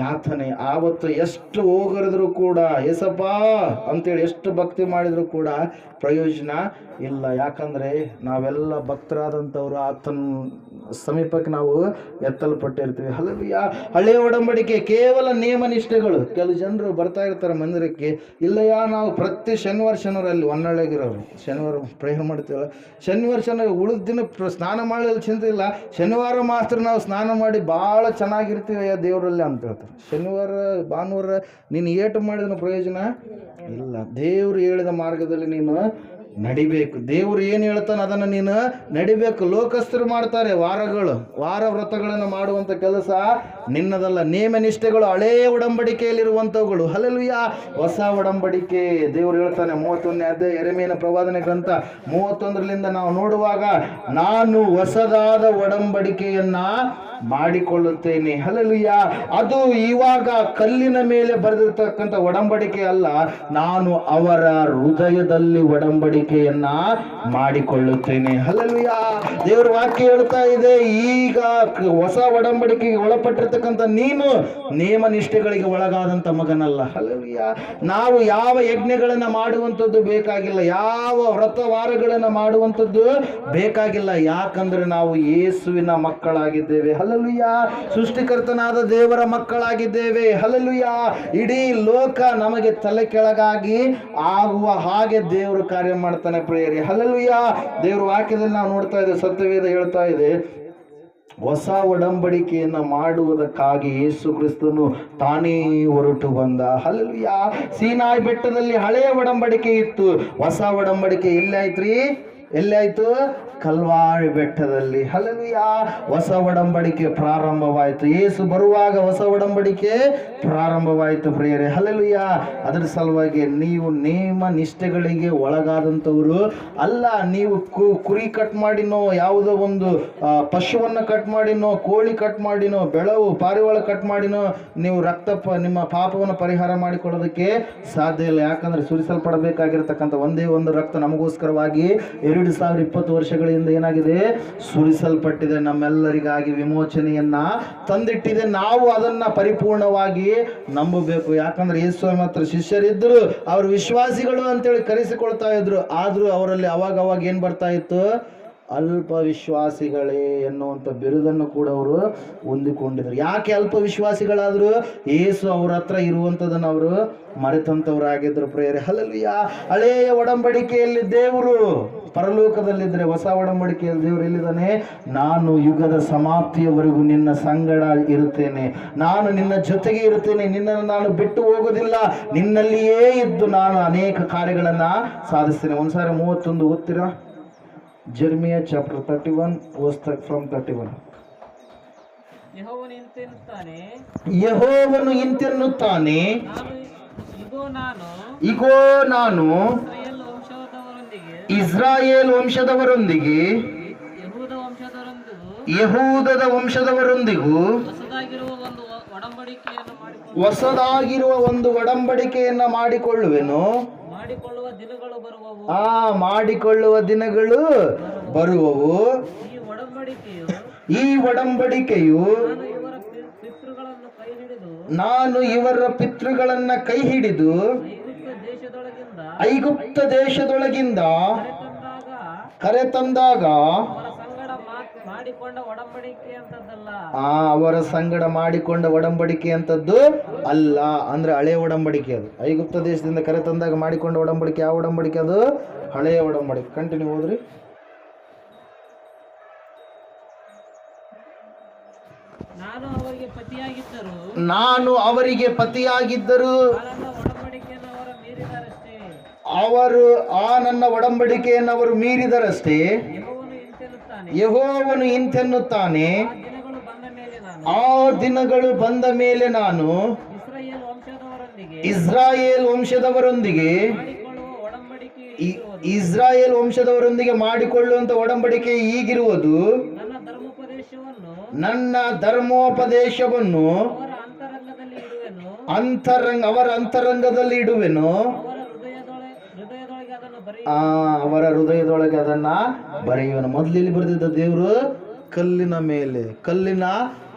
ಯಾತನೆ. ಆವತ್ತು ಎಷ್ಟು ಹೋಗರಿದ್ರು ಕೂಡ ಏಸಪ್ಪ ಅಂತೇಳಿ ಎಷ್ಟು ಭಕ್ತಿ ಮಾಡಿದ್ರು ಕೂಡ ಪ್ರಯೋಜನ ಇಲ್ಲ. ಯಾಕಂದ್ರೆ ನಾವೆಲ್ಲ ಭಕ್ತರಾದಂಥವ್ರು ಆತನ ಸಮೀಪಕ್ಕೆ ನಾವು ಎತ್ತಲ್ಪಟ್ಟಿರ್ತೀವಿ. ಹಲ್ಲೆಲೂಯಾ. ಹಳೆಯ ಒಡಂಬಡಿಕೆ ಕೇವಲ ನಿಯಮ ನಿಷ್ಠೆಗಳು. ಕೆಲವು ಜನರು ಬರ್ತಾ ಇರ್ತಾರೆ ಮಂದಿರಕ್ಕೆ, ಇಲ್ಲಯ್ಯ ನಾವು ಪ್ರತಿ ಶನಿವಾರ ಅಲ್ಲಿ ಹೊನ್ನಳ್ಳಿಗಿರೋರು ಶನಿವಾರ ಪ್ರೇಯರ್ ಮಾಡ್ತೀವಲ್ಲ, ಶನಿವಾರ ಉಳಿದ ದಿನ ಸ್ನಾನ ಮಾಡಲು ಚಿಂತೆ ಇಲ್ಲ, ಶನಿವಾರ ಮಾತ್ರ ನಾವು ಸ್ನಾನ ಮಾಡಿ ಭಾಳ ಚೆನ್ನಾಗಿರ್ತೀವಿ ದೇವರಲ್ಲಿ ಅಂತ ಹೇಳ್ತಾರೆ. ಶನಿವಾರ ಭಾನುವಾರ ನೀನು ಏಟು ಮಾಡಿದ ಪ್ರಯೋಜನ ಇಲ್ಲ. ದೇವರು ಹೇಳಿದ ಮಾರ್ಗದಲ್ಲಿ ನೀನು ನಡಿಬೇಕು. ದೇವರು ಏನು ಹೇಳ್ತಾನೆ ಅದನ್ನು ನೀನು ನಡಿಬೇಕು. ಲೋಕಸ್ಥರು ಮಾಡ್ತಾರೆ ವಾರ ವ್ರತಗಳನ್ನು ಮಾಡುವಂಥ ಕೆಲಸ ನಿನ್ನದಲ್ಲ. ನೇಮ ನಿಷ್ಠೆಗಳು ಹಳೇ ಒಡಂಬಡಿಕೆಯಲ್ಲಿರುವಂಥವುಗಳು. ಹಲ್ಲೆಲೂಯಾ. ಹೊಸ ಒಡಂಬಡಿಕೆ ದೇವರು ಹೇಳ್ತಾನೆ 31ನೇ ಅಧ್ಯಾಯ ಯೆರೆಮೀಯನ ಪ್ರವಾದನೆ ಗ್ರಂಥ 31ರಿಂದ ನಾವು ನೋಡುವಾಗ, ನಾನು ಹೊಸದಾದ ಒಡಂಬಡಿಕೆಯನ್ನ ಮಾಡಿಕೊಳ್ಳುತ್ತೇನೆ. ಹಲ್ಲೆಲೂಯಾ. ಅದು ಇವಾಗ ಕಲ್ಲಿನ ಮೇಲೆ ಬರೆದಿರ್ತಕ್ಕಂಥ ಒಡಂಬಡಿಕೆ ಅಲ್ಲ, ನಾನು ಅವರ ಹೃದಯದಲ್ಲಿ ಒಡಂಬಡಿಕೆಯನ್ನ ಮಾಡಿಕೊಳ್ಳುತ್ತೇನೆ. ಹಲ್ಲೆಲೂಯಾ. ದೇವರ ವಾಕ್ಯ ಹೇಳ್ತಾ ಇದೆ, ಈಗ ಹೊಸ ಒಡಂಬಡಿಕೆಗೆ ಒಳಪಟ್ಟಿರ್ತಕ್ಕಂಥ ನೀನು ನೇಮ ನಿಷ್ಠೆಗಳಿಗೆ ಒಳಗಾದಂಥ ಮಗನಲ್ಲ. ಹಲ್ಲೆಲೂಯಾ. ನಾವು ಯಾವ ಯಜ್ಞಗಳನ್ನ ಮಾಡುವಂಥದ್ದು ಬೇಕಾಗಿಲ್ಲ, ಯಾವ ವ್ರತವಾರಗಳನ್ನ ಮಾಡುವಂಥದ್ದು ಬೇಕಾಗಿಲ್ಲ. ಯಾಕಂದ್ರೆ ನಾವು ಯೇಸುವಿನ ಮಕ್ಕಳಾಗಿದ್ದೇವೆ. ಹಲ್ಲೆಲೂಯಾ. ಸೃಷ್ಟಿಕರ್ತನಾದ ದೇವರ ಮಕ್ಕಳಾಗಿದ್ದೇವೆ. ಹಲ್ಲೆಲೂಯಾ. ಇಡೀ ಲೋಕ ನಮಗೆ ತಲೆ ಕೆಳಗಾಗಿ ಆಗುವ ಹಾಗೆ ದೇವರು ಕಾರ್ಯ ಮಾಡ್ತಾನೆ ಪ್ರಿಯರೇ. ಹಲ್ಲೆಲೂಯಾ. ದೇವರ ವಾಕ್ಯದಲ್ಲಿ ನಾವು ನೋಡ್ತಾ ಇದ್ದೇವೆ, ಸತ್ಯವೇದ ಹೇಳ್ತಾ ಇದೆ, ಹೊಸ ಒಡಂಬಡಿಕೆಯನ್ನು ಮಾಡುವುದಕ್ಕಾಗಿ ಯೇಸು ಕ್ರಿಸ್ತನು ತಾನೇ ಹೊರಟು ಬಂದ. ಹಲ್ಲೆಲೂಯಾ. ಸೀನಾಯಿ ಬೆಟ್ಟದಲ್ಲಿ ಹಳೆಯ ಒಡಂಬಡಿಕೆ ಇತ್ತು, ಹೊಸ ಒಡಂಬಡಿಕೆ ಎಲ್ಲಾಯ್ತು? ಕಲ್ವಾರಿ ಬೆಟ್ಟದಲ್ಲಿ. ಹಲ್ಲೆಲೂಯಾ. ಹೊಸ ಒಡಂಬಡಿಕೆ ಪ್ರಾರಂಭವಾಯಿತು. ಯೇಸು ಬರುವಾಗ ಹೊಸ ಒಡಂಬಡಿಕೆ ಪ್ರಾರಂಭವಾಯಿತು ಪ್ರಿಯರೇ. ಹಲ್ಲೆಲೂಯಾ. ಅದರ ಸಲುವಾಗಿ ನೀವು ನೇಮ ನಿಷ್ಠೆಗಳಿಗೆ ಒಳಗಾದಂಥವರು ಅಲ್ಲ. ನೀವು ಕುರಿ ಕಟ್ ಮಾಡಿನೋ, ಯಾವುದೋ ಒಂದು ಪಶುವನ್ನು ಕಟ್ ಮಾಡಿನೋ, ಕೋಳಿ ಕಟ್ ಮಾಡಿನೋ, ಬೆಳವು ಪಾರಿವಾಳ ಕಟ್ ಮಾಡಿನೋ ನೀವು ನಿಮ್ಮ ಪಾಪವನ್ನು ಪರಿಹಾರ ಮಾಡಿಕೊಳ್ಳೋದಕ್ಕೆ ಸಾಧ್ಯ ಇಲ್ಲ. ಯಾಕಂದ್ರೆ ಸುರಿಸಲ್ಪಡಬೇಕಾಗಿರತಕ್ಕಂಥ ಒಂದೇ ಒಂದು ರಕ್ತ ನಮಗೋಸ್ಕರವಾಗಿ 2020 ವರ್ಷಗಳಿಂದ ಏನಾಗಿದೆ? ಸುರಿಸಲ್ಪಟ್ಟಿದೆ. ನಮ್ಮೆಲ್ಲರಿಗಾಗಿ ವಿಮೋಚನೆಯನ್ನ ತಂದಿಟ್ಟಿದೆ. ನಾವು ಅದನ್ನ ಪರಿಪೂರ್ಣವಾಗಿ ನಂಬಬೇಕು. ಯಾಕಂದ್ರೆ ಯೇಸು ಮಾತ್ರ ಶಿಷ್ಯರಿದ್ದರು, ಅವರು ವಿಶ್ವಾಸಿಗಳು ಅಂತೇಳಿ ಕರೆಸಿಕೊಳ್ತಾ ಇದ್ರು. ಆದ್ರೂ ಅವರಲ್ಲಿ ಅವಾಗ ಏನ್ ಬರ್ತಾ ಇತ್ತು? ಅಲ್ಪ ವಿಶ್ವಾಸಿಗಳೇ ಎನ್ನುವಂಥ ಬಿರುದನ್ನು ಕೂಡ ಅವರು ಹೊಂದಿಕೊಂಡಿದ್ರು. ಯಾಕೆ ಅಲ್ಪ ವಿಶ್ವಾಸಿಗಳಾದ್ರು? ಯೇಸು ಅವ್ರ ಹತ್ರ ಇರುವಂಥದ್ದನ್ನು ಅವರು ಮರೆತಂಥವ್ರಾಗಿದ್ರು ಪ್ರೇರೆ. ಹಲ್ಲೆಲೂಯ. ಹಳೆಯ ಒಡಂಬಡಿಕೆಯಲ್ಲಿ ದೇವರು ಪರಲೋಕದಲ್ಲಿದ್ದರೆ, ಹೊಸ ಒಡಂಬಡಿಕೆಯಲ್ಲಿ ದೇವರು ಎಲ್ಲಿದ್ದಾನೆ? ನಾನು ಯುಗದ ಸಮಾಪ್ತಿಯವರೆಗೂ ನಿನ್ನ ಸಂಗಡ ಇರುತ್ತೇನೆ, ನಾನು ನಿನ್ನ ಜೊತೆಗೆ ಇರುತ್ತೇನೆ, ನಿನ್ನನ್ನು ನಾನು ಬಿಟ್ಟು ಹೋಗೋದಿಲ್ಲ, ನಿನ್ನಲ್ಲಿಯೇ ಇದ್ದು ನಾನು ಅನೇಕ ಕಾರ್ಯಗಳನ್ನು ಸಾಧಿಸ್ತೇನೆ. ಒಂದ್ಸಾರಿ 31 ಓದ್ತೀರಾ? Jeremiah chapter 31 verse from 31. ಯೆಹೋವನು ಇಂತೆನ್ನುತ್ತಾನೆ, ಇಗೋ ನಾನು ಇಸ್ರಾಯೇಲ್ ವಂಶದವರೊಂದಿಗೆ ಯೆಹೂದದ ವಂಶದವರೊಂದಿಗೂ ಹೊಸದಾಗಿರುವ ಒಂದು ಒಡಂಬಡಿಕೆಯನ್ನು ಮಾಡಿಕೊಳ್ಳುವೆನು. ಮಾಡಿಕೊಳ್ಳುವ ದಿನಗಳು ಬರುವವು. ಈ ಒಡಂಬಡಿಕೆಯು ನಾನು ಇವರ ಪಿತೃಗಳನ್ನ ಕೈ ಹಿಡಿದು ಐಗುಪ್ತ ದೇಶದೊಳಗಿಂದ ಕರೆತಂದಾಗ ಅವರ ಸಂಗಡ ಮಾಡಿಕೊಂಡ ಒಡಂಬಡಿಕೆ ಅಂತದ್ದು ಅಲ್ಲ. ಅಂದ್ರೆ ಹಳೆಯ ಒಡಂಬಡಿಕೆ ಅದು. ಐಗುಪ್ತ ದೇಶದಿಂದ ಕರೆತಂದಾಗ ಮಾಡಿಕೊಂಡ ಒಡಂಬಡಿಕೆ ಯಾವ ಒಡಂಬಡಿಕೆ? ಅದು ಹಳೆಯ ಒಡಂಬಡಿಕೆ. ಕಂಟಿನ್ಯೂ ಹೋದ್ರಿ. ನಾನು ಅವರಿಗೆ ಪತಿಯಾಗಿದ್ದರು ಅವರು ನನ್ನ ಒಡಂಬಡಿಕೆಯನ್ನು ಅವರು ಮೀರಿದರಷ್ಟೇ. ಯೆಹೋವನು ಇಂತೆನ್ನುತ್ತಾನೆ, ಆ ದಿನಗಳು ಬಂದ ಮೇಲೆ ನಾನು ಇಸ್ರಾಯೇಲ್ ವಂಶದವರೊಂದಿಗೆ ಮಾಡಿಕೊಳ್ಳುವಂತ ಒಡಂಬಡಿಕೆ ಈಗಿರುವುದು. ನನ್ನ ಧರ್ಮೋಪದೇಶವನ್ನು ಅವರ ಅಂತರಂಗದಲ್ಲಿ ಇಡುವೆನು, ಅವರ ಹೃದಯದೊಳಗೆ ಅದನ್ನ ಬರೆಯುವನು. ಮೊದಲಲ್ಲಿ ಬರೆದಿದ್ದ ದೇವರು ಕಲ್ಲಿನ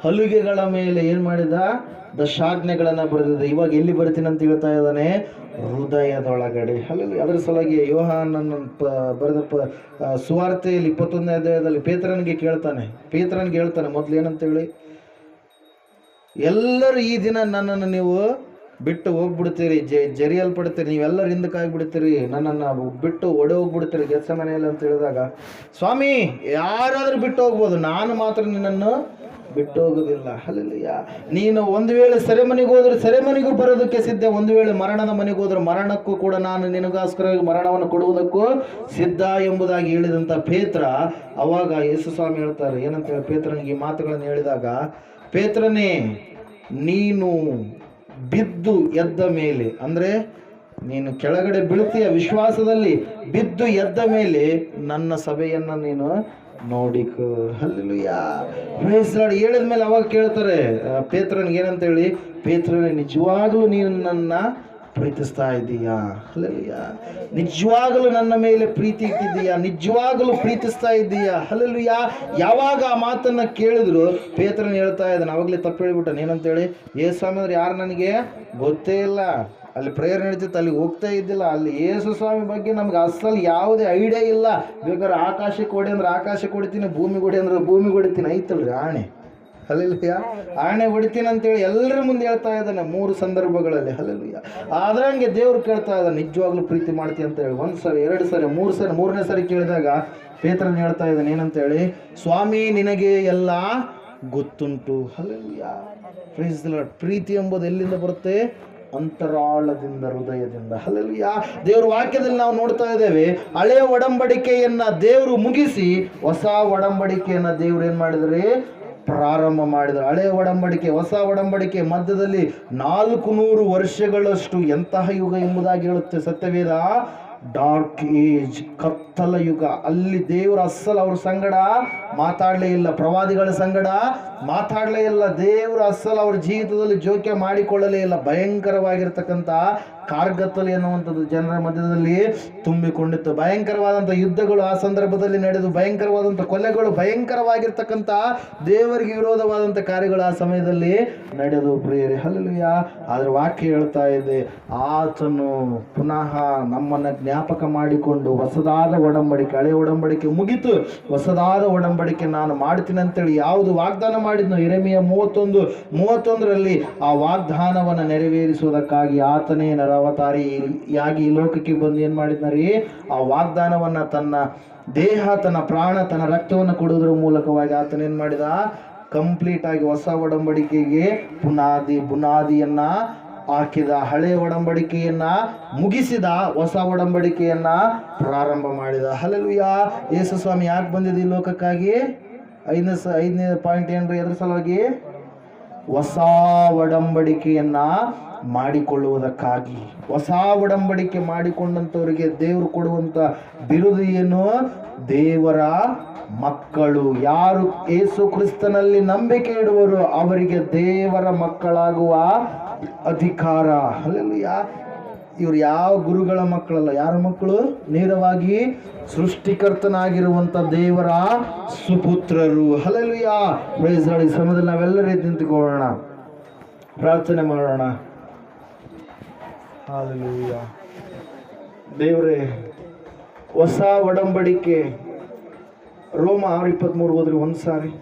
ಹಲುಗೆಗಳ ಮೇಲೆ ಏನ್ ಮಾಡಿದ? ದಶಾಜ್ಞೆಗಳನ್ನ ಬರೆದಿದ್ದ. ಇವಾಗ ಎಲ್ಲಿ ಬರ್ತೀನಿ ಅಂತ ಹೇಳ್ತಾ ಇದ್ದಾನೆ? ಹೃದಯದೊಳಗಡೆ. ಅಲ್ಲಿ ಅದರ ಸಲುವಾಗಿ ಯೋಹಾನನ ಬರೆದ ಸುವಾರ್ತೆಯಲ್ಲಿ 21ನೇ ಅಧ್ಯಾಯದಲ್ಲಿ ಪೇತ್ರನಿಗೆ ಹೇಳ್ತಾನೆ ಮೊದಲು ಏನಂತ ಹೇಳಿ, ಎಲ್ಲರೂ ಈ ದಿನ ನನ್ನನ್ನು ನೀವು ಬಿಟ್ಟು ಹೋಗ್ಬಿಡ್ತೀರಿ, ಜರಿಯಲ್ಪಡ್ತೀರಿ, ನೀವೆಲ್ಲರೂ ಹಿಂದಕ್ಕಾಗ್ಬಿಡ್ತೀರಿ, ನನ್ನನ್ನು ಬಿಟ್ಟು ಒಡೆ ಹೋಗ್ಬಿಡ್ತೀರಿ ಗೆತ್ಸೆಮನೆಯಲ್ಲಿ ಅಂತ ಹೇಳಿದಾಗ, ಸ್ವಾಮಿ ಯಾರಾದರೂ ಬಿಟ್ಟು ಹೋಗ್ಬೋದು, ನಾನು ಮಾತ್ರ ನಿನ್ನನ್ನು ಬಿಟ್ಟು ಹೋಗೋದಿಲ್ಲ. ಹಲ್ಲೆಲೂಯಾ. ನೀನು ಒಂದು ವೇಳೆ ಸೆರೆಮನೆಗೆ ಹೋದ್ರೆ ಸೆರೆಮನೆಗೂ ಬರೋದಕ್ಕೆ ಸಿದ್ಧ, ಒಂದು ವೇಳೆ ಮರಣದ ಮನೆಗೆ ಹೋದ್ರೆ ಮರಣಕ್ಕೂ ಕೂಡ ನಾನು ನಿನಗೋಸ್ಕರವಾಗಿ ಮರಣವನ್ನು ಕೊಡುವುದಕ್ಕೂ ಸಿದ್ಧ ಎಂಬುದಾಗಿ ಹೇಳಿದಂಥ ಪೇತ್ರ, ಅವಾಗ ಯೇಸು ಸ್ವಾಮಿ ಹೇಳ್ತಾರೆ ಏನಂತ ಹೇಳಿ ಪೇತ್ರನಿಗೆ ಈ ಮಾತುಗಳನ್ನು ಹೇಳಿದಾಗ, ಪೇತ್ರನೇ ನೀನು ಬಿದ್ದು ಎದ್ದ ಮೇಲೆ, ಅಂದರೆ ನೀನು ಕೆಳಗಡೆ ಬೀಳ್ತೀಯ ವಿಶ್ವಾಸದಲ್ಲಿ, ಬಿದ್ದು ಎದ್ದ ಮೇಲೆ ನನ್ನ ಸಭೆಯನ್ನು ನೀನು ನೋಡಿಕೋ. ಹಲ್ಲೆಲೂಯಾ. Praise lord. ಹೇಳಿದ ಮೇಲೆ ಅವಾಗ ಕೇಳ್ತಾರೆ ಪೇತ್ರನಿಗೆ ಏನಂತ ಹೇಳಿ, ಪೇತ್ರನೇ ನಿಜವಾಗಲೂ ನೀನು ನನ್ನ ಪ್ರೀತಿಸ್ತಾ ಇದ್ದೀಯಾ? ಹಲ್ಲೆಲೂಯಾ. ನಿಜವಾಗಲೂ ನನ್ನ ಮೇಲೆ ಪ್ರೀತಿ ಇಟ್ಟಿದ್ದೀಯಾ? ನಿಜವಾಗಲೂ ಪ್ರೀತಿಸ್ತಾ ಇದ್ದೀಯಾ? ಹಲ್ಲೆಲೂಯಾ. ಯಾವಾಗ ಆ ಮಾತನ್ನ ಕೇಳಿದ್ರು ಪೇತ್ರನ ಹೇಳ್ತಾ ಇದ್ದಾನೆ, ಅವಾಗಲೇ ತಪ್ಪು ಹೇಳಿಬಿಟ್ಟಾನೆ. ಏನಂತೇಳಿ, ಯೇಸು ಸ್ವಾಮಿ ಅಂದ್ರೆ ಯಾರು ನನಗೆ ಗೊತ್ತೇ ಇಲ್ಲ, ಅಲ್ಲಿ ಪ್ರೇಯರ್ ನಡೀತಿತ್ತು ಅಲ್ಲಿ ಹೋಗ್ತಾ ಇದ್ದಿಲ್ಲ, ಅಲ್ಲಿ ಯೇಸು ಸ್ವಾಮಿ ಬಗ್ಗೆ ನಮ್ಗೆ ಅಸಲು ಯಾವುದೇ ಐಡಿಯಾ ಇಲ್ಲ. ಬೇಕಾದ್ರೆ ಆಕಾಶಕ್ಕೆ ಹೊಡಿ ಅಂದ್ರೆ ಆಕಾಶಕ್ಕೆ ಹೊಡಿತೀನಿ, ಭೂಮಿಗೆ ಹೊಡಿ ಅಂದ್ರೆ ಭೂಮಿಗೆ ಹೊಡಿತೀನಿ, ಐತಲ್ರಿ ಆಣೆ. ಹಲ್ಲೆಲೂಯಾ. ಆಣೆ ಹೊಡಿತೀನಿ ಅಂತೇಳಿ ಎಲ್ಲರ ಮುಂದೆ ಹೇಳ್ತಾ ಇದ್ದಾನೆ 3 ಸಂದರ್ಭಗಳಲ್ಲಿ. ಹಲ್ಲೆಲೂಯಾ. ಆದ್ರಂಗೆ ದೇವ್ರು ಕೇಳ್ತಾ ಇದ್ದಾನೆ, ನಿಜವಾಗ್ಲೂ ಪ್ರೀತಿ ಮಾಡ್ತೀನಿ ಅಂತ ಹೇಳಿ. 1 ಸರಿ 2 ಸರಿ 3 ಸರಿ 3ನೇ ಸರಿ ಕೇಳಿದಾಗ ಪೇತ್ರನ ಹೇಳ್ತಾ ಇದ್ದಾನೆ ಏನಂತೇಳಿ, ಸ್ವಾಮಿ ನಿನಗೆ ಎಲ್ಲ ಗೊತ್ತುಂಟು. ಹಲ್ಲೆಲೂಯಾ. Praise the Lord. ಪ್ರೀತಿ ಎಂಬುದು ಎಲ್ಲಿಂದ ಬರುತ್ತೆ? ಅಂತರಾಳದಿಂದ, ಹೃದಯದಿಂದ. ಹಲ್ಲೆಲೂಯಾ. ದೇವರ ವಾಕ್ಯದಲ್ಲಿ ನಾವು ನೋಡ್ತಾ ಇದ್ದೇವೆ, ಹಳೆಯ ಒಡಂಬಡಿಕೆಯನ್ನ ದೇವರು ಮುಗಿಸಿ ಹೊಸ ಒಡಂಬಡಿಕೆಯನ್ನ ದೇವರು ಏನ್ ಮಾಡಿದ್ರಿ? ಪ್ರಾರಂಭ ಮಾಡಿದರು. ಹಳೆಯ ಒಡಂಬಡಿಕೆ ಹೊಸ ಒಡಂಬಡಿಕೆ ಮಧ್ಯದಲ್ಲಿ 400 ವರ್ಷಗಳಷ್ಟು ಎಂತಹ ಯುಗ ಎಂಬುದಾಗಿ ಹೇಳುತ್ತೆ ಸತ್ಯವೇದ. ಡಾರ್ಕ್ ಏಜ್, ಕತ್ತಲ ಯುಗ. ಅಲ್ಲಿ ದೇವರು ಅಸಲು ಅವ್ರ ಸಂಗಡ ಮಾತಾಡಲೇ ಇಲ್ಲ, ಪ್ರವಾದಿಗಳ ಸಂಗಡ ಮಾತಾಡಲೇ ಇಲ್ಲ. ದೇವರು ಅಸಲು ಅವ್ರ ಜೀವಿತದಲ್ಲಿ ಜೋಕ್ಯ ಮಾಡಿಕೊಳ್ಳಲೇ ಇಲ್ಲ. ಭಯಂಕರವಾಗಿರ್ತಕ್ಕಂಥ ಕಾರ್ಗತ್ತಲು ಎನ್ನುವಂಥದ್ದು ಜನರ ಮಧ್ಯದಲ್ಲಿ ತುಂಬಿಕೊಂಡಿತ್ತು. ಭಯಂಕರವಾದಂಥ ಯುದ್ಧಗಳು ಆ ಸಂದರ್ಭದಲ್ಲಿ ನಡೆದು, ಭಯಂಕರವಾದಂಥ ಕೊಲೆಗಳು, ಭಯಂಕರವಾಗಿರ್ತಕ್ಕಂಥ ದೇವರಿಗೆ ವಿರೋಧವಾದಂಥ ಕಾರ್ಯಗಳು ಆ ಸಮಯದಲ್ಲಿ ನಡೆದು ಪ್ರಿಯರೇ. ಹಲ್ಲೆಲೂಯಾ. ಆದ್ರೆ ವಾಕ್ಯ ಹೇಳ್ತಾ ಇದೆ, ಆತನು ಪುನಃ ನಮ್ಮನ್ನು ಜ್ಞಾಪಕ ಮಾಡಿಕೊಂಡು ಹೊಸದಾದ ಒಡಂಬಡಿಕೆ, ಹಳೆ ಒಡಂಬಡಿಕೆ ಮುಗಿತು, ಹೊಸದಾದ ಒಡಂಬಡಿಕೆ ನಾನು ಮಾಡ್ತೀನಿ ಅಂತೇಳಿ ಯಾವುದು ವಾಗ್ದಾನ ಮಾಡಿದ್ನೋ ಯೆರೆಮೀಯ 31:31 ಆ ವಾಗ್ದಾನವನ್ನು ನೆರವೇರಿಸುವುದಕ್ಕಾಗಿ ಆತನೇ ನರಾವತಾರಿಯಾಗಿ ಈ ಲೋಕಕ್ಕೆ ಬಂದು ಏನ್ ಮಾಡಿದ್ನರಿ, ಆ ವಾಗ್ದಾನವನ್ನ ತನ್ನ ದೇಹ, ತನ್ನ ಪ್ರಾಣ, ತನ್ನ ರಕ್ತವನ್ನು ಕೊಡುವುದರ ಮೂಲಕವಾಗಿ ಆತನ ಏನ್ ಮಾಡಿದ, ಕಂಪ್ಲೀಟ್ ಆಗಿ ಹೊಸ ಒಡಂಬಡಿಕೆಗೆ ಬುನಾದಿಯನ್ನ ಹಾಕಿದ. ಹಳೆ ಒಡಂಬಡಿಕೆಯನ್ನ ಮುಗಿಸಿದ, ಹೊಸ ಒಡಂಬಡಿಕೆಯನ್ನ ಪ್ರಾರಂಭ ಮಾಡಿದ. ಹಲ್ಲೆಲೂಯಾ. ಯೇಸು ಸ್ವಾಮಿ ಯಾಕೆ ಬಂದಿದೆ ಈ ಲೋಕಕ್ಕಾಗಿ? 5ನೇ ಪಾಯಿಂಟ್ ಏನ್ರಿ? ಎದ್ರ ಸಲುವಾಗಿ? ಹೊಸ ಒಡಂಬಡಿಕೆಯನ್ನ ಮಾಡಿಕೊಳ್ಳುವುದಕ್ಕಾಗಿ. ಹೊಸ ಒಡಂಬಡಿಕೆ ಮಾಡಿಕೊಂಡಂಥವರಿಗೆ ದೇವರು ಕೊಡುವಂತ ಬಿರುದು ಏನು? ದೇವರ ಮಕ್ಕಳು. ಯಾರು ಯೇಸು ಕ್ರಿಸ್ತನಲ್ಲಿ ನಂಬಿಕೆ ಇಡುವರು ಅವರಿಗೆ ದೇವರ ಮಕ್ಕಳಾಗುವ ಅಧಿಕಾರ. ಹಲ್ಲೆಲೂಯಾ. ಇವರು ಯಾವ ಗುರುಗಳ ಮಕ್ಕಳಲ್ಲ. ಯಾರ ಮಕ್ಕಳು? ನೇರವಾಗಿ ಸೃಷ್ಟಿಕರ್ತನಾಗಿರುವಂತ ದೇವರ ಸುಪುತ್ರರು. ಹಲ್ಲೆಲೂಯಾ. Praise lord. ಈ ಸಮಯದಲ್ಲಿ ನಾವೆಲ್ಲರೂ ನಿಂತುಕೊಳ್ಳೋಣ, ಪ್ರಾರ್ಥನೆ ಮಾಡೋಣ. ಹಲ್ಲೆಲೂಯಾ. ದೇವರೇ, ಹೊಸ ಒಡಂಬಡಿಕೆ ರೋಮ 6:23 ಓದ್ರಿ ಒಂದು ಸಾರಿ.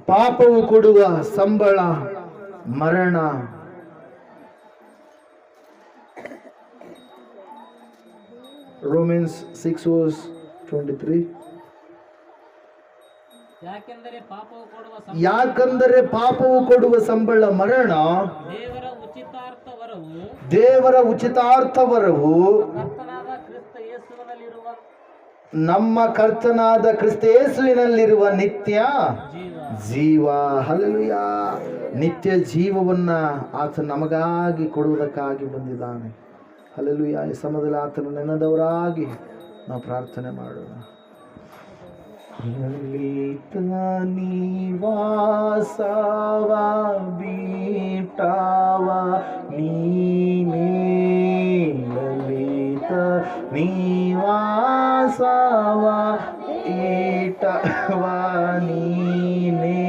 ಪಾಪವು ಕೊಡುವ ಸಂಬಳ ಮರಣ, ರೋಮನ್ಸ್ 6:23. ಯಾಕಂದರೆ ಪಾಪವು ಕೊಡುವ ಸಂಬಳ ಮರಣ, ದೇವರ ಉಚಿತಾರ್ಥವರವು ನಮ್ಮ ಕರ್ತನಾದ ಕ್ರಿಸ್ತ ಯೇಸುವಿನಲ್ಲಿರುವ ನಿತ್ಯ ಜೀವ. ಹಲ್ಲೆಲೂಯಾ. ನಿತ್ಯ ಜೀವವನ್ನ ಆತ ನಮಗಾಗಿ ಕೊಡುವುದಕ್ಕಾಗಿ ಬಂದಿದ್ದಾನೆ. ಹಲ್ಲೆಲೂಯಾ. ಈ ಸಮಯದಲ್ಲಿ ಆತನ ನೆನೆದವರಾಗಿ ನಾವು ಪ್ರಾರ್ಥನೆ ಮಾಡೋಣ. ಲಲಿತ ನಿವಾಸವ ಬೀಟಾವ ನೀನೇ, ಲಲಿತ ನಿವಾಸವ ಈಟವ ನೀನೇ,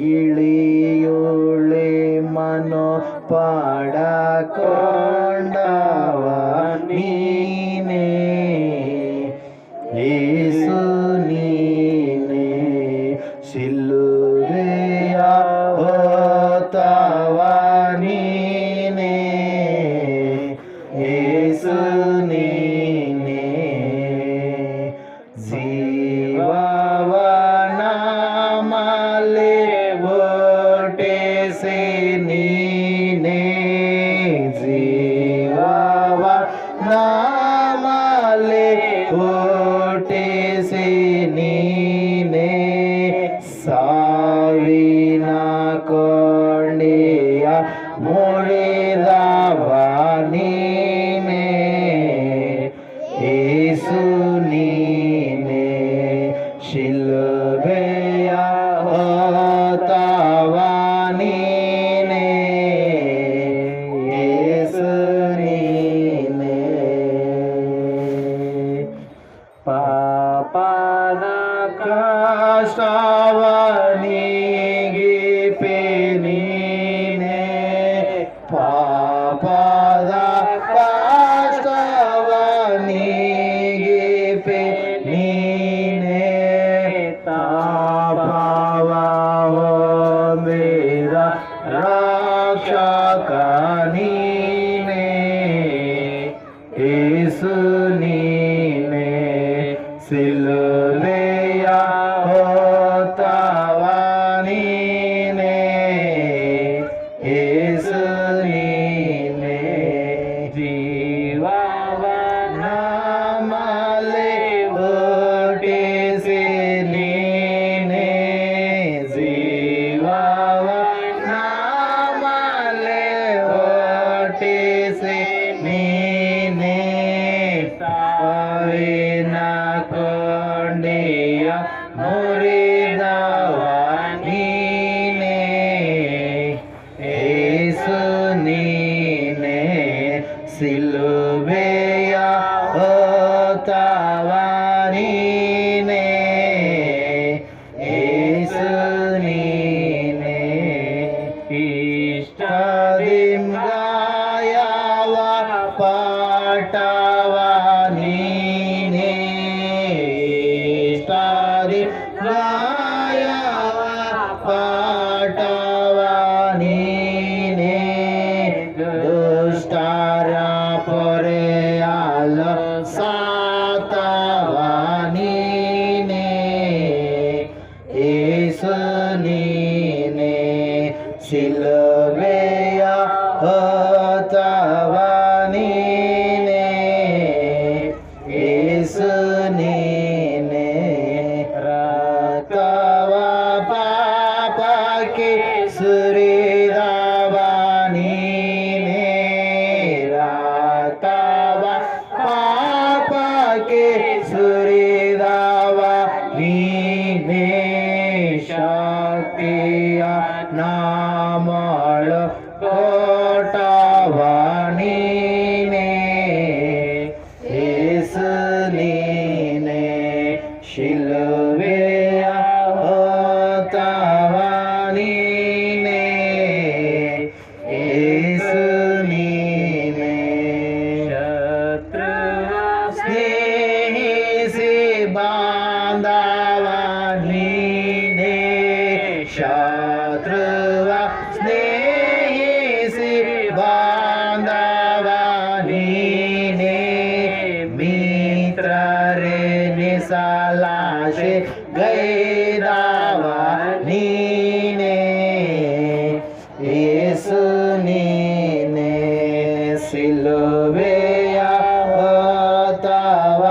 ಇಳಿಯೋಳೆ ಮನೋ ಪಡಕೊಂಡವ ನೀನೇ, ಯೇಸು ನೀನೇ, ಶಿಲುಬೆಯ ಹೊತ್ತವ ನೀನೇ, ಯೇಸು ನೀನೇ, ಜೀವವ ನಮ್ಮಲ್ಲಿ ಹುಟ್ಟಿಸಿ ನೀನೇ, ಜೀವವ ನಮ್ಮಲ್ಲಿ ಹುಟ್ಟಿಸಿ ನೀನೇ, ಸಾವಿನ ಕೊಂಡಿಯ ಮುರಿದವ ನೀನೇ, ಯೇಸು ನೀನೇ, ಶಿಲುಬೆಯ ಹೊತ್ತವ ನೀನೇ, ಯೇಸು ನೀನೇ, ಪಾಪದ ಕಷ್ಟವ ನೀಗಿಸಿದ ಶಿಲುಬೆಯ ಹೊತ್ತವ ನೀನೇ ಯೇಸು ನೀನೇ ರಕ್ತವ ಪಾಪಕ್ಕೆ ಸುರಿದವ ನೀನೇ ರಕ್ತವ ಪಾಪಕ್ಕೆ ಸುರಿದವ ನೀನೇ ಶಕ್ತಿಯ ನಾಮಳ ಕೋಟವ ನೀನೇ ಯೇಸು ನೀನೇ ಶಿಲುಬೆಯ ಹೊತ್ತವ ನೀನೇ ಯೇಸು ನೀನೇ ಶತ್ರು ಸ್ನೇಹಿಸಿ ಬಾಂಧವ ನೀನೇ ಶತ್ರುವ ಸ್ನೇಹಿಸಿ ಬಾಂಧವ ನೀನೇ ಮಿತ್ರರೇ ನಿಸಲಾಶೆ ಗೈದವ ನೀನೇ ಯೇಸು ನೀನೇ ಸಿಲುಬೆಯ ಹೊತ್ತವ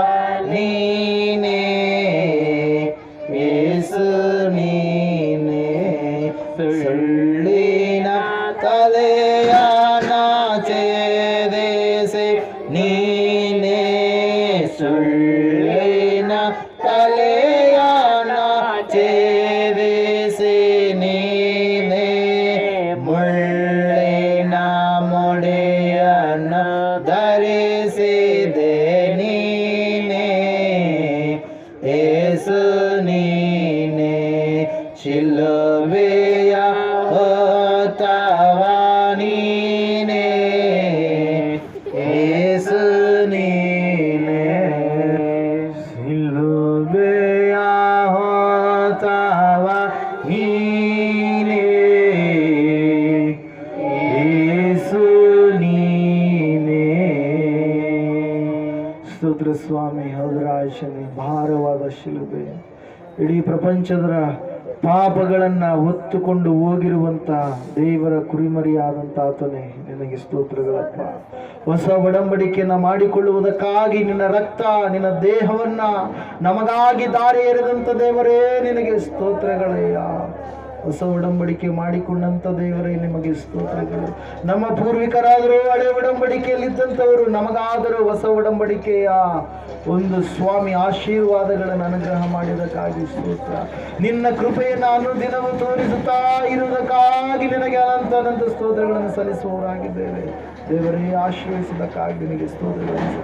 ನೀನೇ ಯೇಸು ನೀನೇ ಸುಳ್ಳಿನ ತಲೆಯ ನಾಚೆದೆಸೆ ನೀನೇ ಸುಳ್ಳಿನ ತಲೆಯ ನಾಚೆದೆಸೆ ನೀನೇ ಮುಳ್ಳಿನ ಮೊಡೆಯನ್ನು ಧರಿಸಿದೆ ನೀನೇ ಯೇಸು ನೀನೇ ಶಿಲುಬೆಯ ಹೊತ್ತವ ನೀನೇ ಯೇಸು ನೀನೇ ಶಿಲುಬೆಯ ಹೊತ್ತವ ನೀನೇ ಯೇಸು ನೀನೇ. ಸ್ತೋತ್ರ ಸ್ವಾಮಿ. ಹೌದರಾಶನೆ ಭಾರವಾದ ಶಿಲುಬೆ ಇಡೀ ಪ್ರಪಂಚದ ಪಾಪಗಳನ್ನು ಹೊತ್ತುಕೊಂಡು ಹೋಗಿರುವಂಥ ದೇವರ ಕುರಿಮರಿಯಾದಂಥ ಆತನೇ ನಿನಗೆ ಸ್ತೋತ್ರಗಳಪ್ಪ. ಹೊಸ ಒಡಂಬಡಿಕೆಯನ್ನು ಮಾಡಿಕೊಳ್ಳುವುದಕ್ಕಾಗಿ ನಿನ್ನ ರಕ್ತ ನಿನ್ನ ದೇಹವನ್ನ ನಮಗಾಗಿ ದಾರಿ ಎರೆದಂಥ ದೇವರೇ ನಿನಗೆ ಸ್ತೋತ್ರಗಳಯ್ಯ. ಹೊಸ ಒಡಂಬಡಿಕೆ ಮಾಡಿಕೊಂಡಂಥ ದೇವರೇ ನಿಮಗೆ ಸ್ತೋತ್ರಗಳು. ನಮ್ಮ ಪೂರ್ವಿಕರಾದರೂ ಹಳೆ ಒಡಂಬಡಿಕೆಯಲ್ಲಿದ್ದಂಥವರು, ನಮಗಾದರೂ ಹೊಸ ಒಡಂಬಡಿಕೆಯ ಒಂದು ಸ್ವಾಮಿ ಆಶೀರ್ವಾದಗಳನ್ನು ಅನುಗ್ರಹ ಮಾಡಿದಕ್ಕಾಗಿ ಸ್ತೋತ್ರ. ನಿನ್ನ ಕೃಪೆಯನ್ನು ಅನುದಿನವೂ ತೋರಿಸುತ್ತಾ ಇರುವುದಕ್ಕಾಗಿ ನಿನಗೆ ಅನಂತ ಸ್ತೋತ್ರಗಳನ್ನು ಸಲ್ಲಿಸುವವರಾಗಿದ್ದೇವೆ ದೇವರೇ. ಆಶೀರ್ವಿಸಿದಕ್ಕಾಗಿ ನಿನಗೆ ಸ್ತೋತ್ರಗಳನ್ನು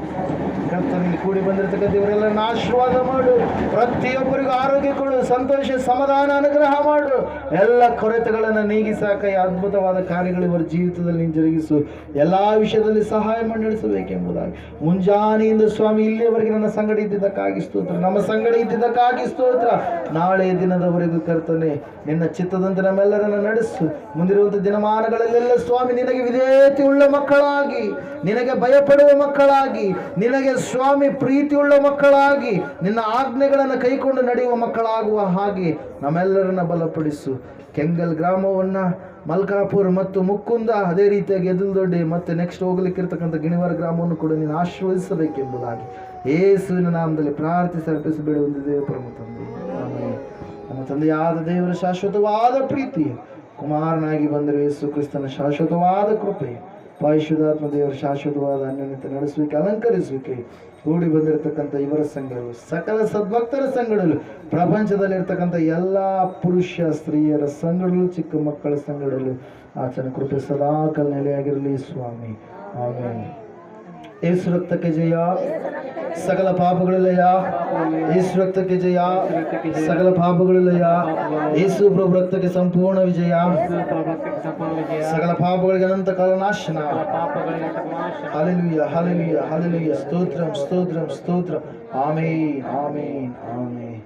ಕರ್ತನಲ್ಲಿ ಕೂಡಿ ಬಂದಿರತಕ್ಕ ದೇವರೆಲ್ಲರನ್ನ ಆಶೀರ್ವಾದ ಮಾಡು. ಪ್ರತಿಯೊಬ್ಬರಿಗೂ ಆರೋಗ್ಯ ಕೊಡು, ಸಂತೋಷ ಸಮಾಧಾನ ಅನುಗ್ರಹ ಮಾಡು. ಎಲ್ಲ ಕೊರತೆಗಳನ್ನು ನೀಗಿಸಾಕ ಅದ್ಭುತವಾದ ಕಾರ್ಯಗಳು ಇವರ ಜೀವಿತದಲ್ಲಿ ನೀನು ಜರುಗಿಸು. ಎಲ್ಲ ವಿಷಯದಲ್ಲಿ ಸಹಾಯ ಮಾಡಿ ನಡೆಸಬೇಕೆಂಬುದಾಗಿ ಮುಂಜಾನೆಯಿಂದ ಸ್ವಾಮಿ ಇಲ್ಲಿಯವರೆಗೆ ನನ್ನ ಸಂಗಡ ಇದ್ದಿದ್ದಕ್ಕಾಗಿ ಸ್ತೋತ್ರ. ನಮ್ಮ ಸಂಗಡ ಇದ್ದಿದ್ದಕ್ಕಾಗಿ ಸ್ತೋತ್ರ. ನಾಳೆ ದಿನದವರೆಗೂ ಕರ್ತನೆ ನಿನ್ನ ಚಿತ್ತದಂತೆ ನಮ್ಮೆಲ್ಲರನ್ನು ನಡೆಸು. ಮುಂದಿರುವಂಥ ದಿನಮಾನಗಳಲ್ಲೆಲ್ಲ ಸ್ವಾಮಿ ನಿನಗೆ ವಿಧೇಯತೆಯುಳ್ಳ ಮಕ್ಕಳಾಗಿ, ನಿನಗೆ ಭಯಪಡುವ ಮಕ್ಕಳಾಗಿ, ನಿನಗೆ ಸ್ವಾಮಿ ಪ್ರೀತಿಯುಳ್ಳ ಮಕ್ಕಳಾಗಿ, ನಿನ್ನ ಆಜ್ಞೆಗಳನ್ನು ಕೈಕೊಂಡು ನಡೆಯುವ ಮಕ್ಕಳಾಗುವ ಹಾಗೆ ನಮ್ಮೆಲ್ಲರನ್ನ ಬಲಪಡಿಸು. ಕೆಂಗಲ್ ಗ್ರಾಮವನ್ನು, ಮಲ್ಕಾಪುರ ಮತ್ತು ಮುಕ್ಕುಂದ, ಅದೇ ರೀತಿಯಾಗಿ ಎದಲ್ದೊಡ್ಡಿ ಮತ್ತು ನೆಕ್ಸ್ಟ್ ಹೋಗ್ಲಿಕ್ಕಿರ್ತಕ್ಕಂಥ ಗಿಣಿವಾರ ಗ್ರಾಮವನ್ನು ಕೂಡ ನೀನು ಆಶೀರ್ವದಿಸಬೇಕೆಂಬುದಾಗಿ ಯೇಸುವಿನ ನಾಮದಲ್ಲಿ ಪ್ರಾರ್ಥಿಸಿ ಅರ್ಪಿಸಬೇಡ ಹೊಂದಿದ್ದೇವೆ ಪರಮ ತಂದೆ. ಆಮೇಲೆ ನಮ್ಮ ತಂದೆಯಾದ ದೇವರ ಶಾಶ್ವತವಾದ ಪ್ರೀತಿ, ಕುಮಾರನಾಗಿ ಬಂದರೆ ಯೇಸು ಕ್ರಿಸ್ತನ ಶಾಶ್ವತವಾದ ಕೃಪೆ, ಪರಿಶುದ್ಧಾತ್ಮ ದೇವರ ಶಾಶ್ವತವಾದ ಅನ್ಯೋನ್ಯತೆ ನಡೆಸುವಿಕೆ, ಅಲಂಕರಿಸುವಿಕೆ, ಕೂಡಿ ಬಂದಿರತಕ್ಕಂಥ ಇವರ ಸಂಘಗಳು, ಸಕಲ ಸದ್ಭಕ್ತರ ಸಂಘಗಳು, ಪ್ರಪಂಚದಲ್ಲಿರ್ತಕ್ಕಂಥ ಎಲ್ಲ ಪುರುಷ ಸ್ತ್ರೀಯರ ಸಂಘಗಳು, ಚಿಕ್ಕ ಮಕ್ಕಳ ಸಂಘಗಳು ಆತನ ಕೃಪೆ ಸದಾಕಾಲ ನೆಲೆಯಾಗಿರಲಿ ಸ್ವಾಮಿ. ಆಮೇಲೆ ಯೇಸು ರಕ್ತಕ್ಕೆ ಜಯ, ಸಕಲ ಪಾಪಗಳಿಲ್ಲಯ್ಯ. ಯೇಸು ರಕ್ತಕ್ಕೆ ಜಯ, ಸಕಲ ಪಾಪಗಳಿಲ್ಲಯ್ಯ. ಯೇಸು ಪ್ರಭು ರಕ್ತಕ್ಕೆ ಸಂಪೂರ್ಣ ವಿಜಯ, ಸಕಲ ಪಾಪಗಳಿಗೆ ಅನಂತ ಕಾಲ ನಾಶನ. Hallelujah, hallelujah, hallelujah. ಸ್ತೋತ್ರಂ, ಸ್ತೋತ್ರಂ, ಸ್ತೋತ್ರ. Amen, amen, amen,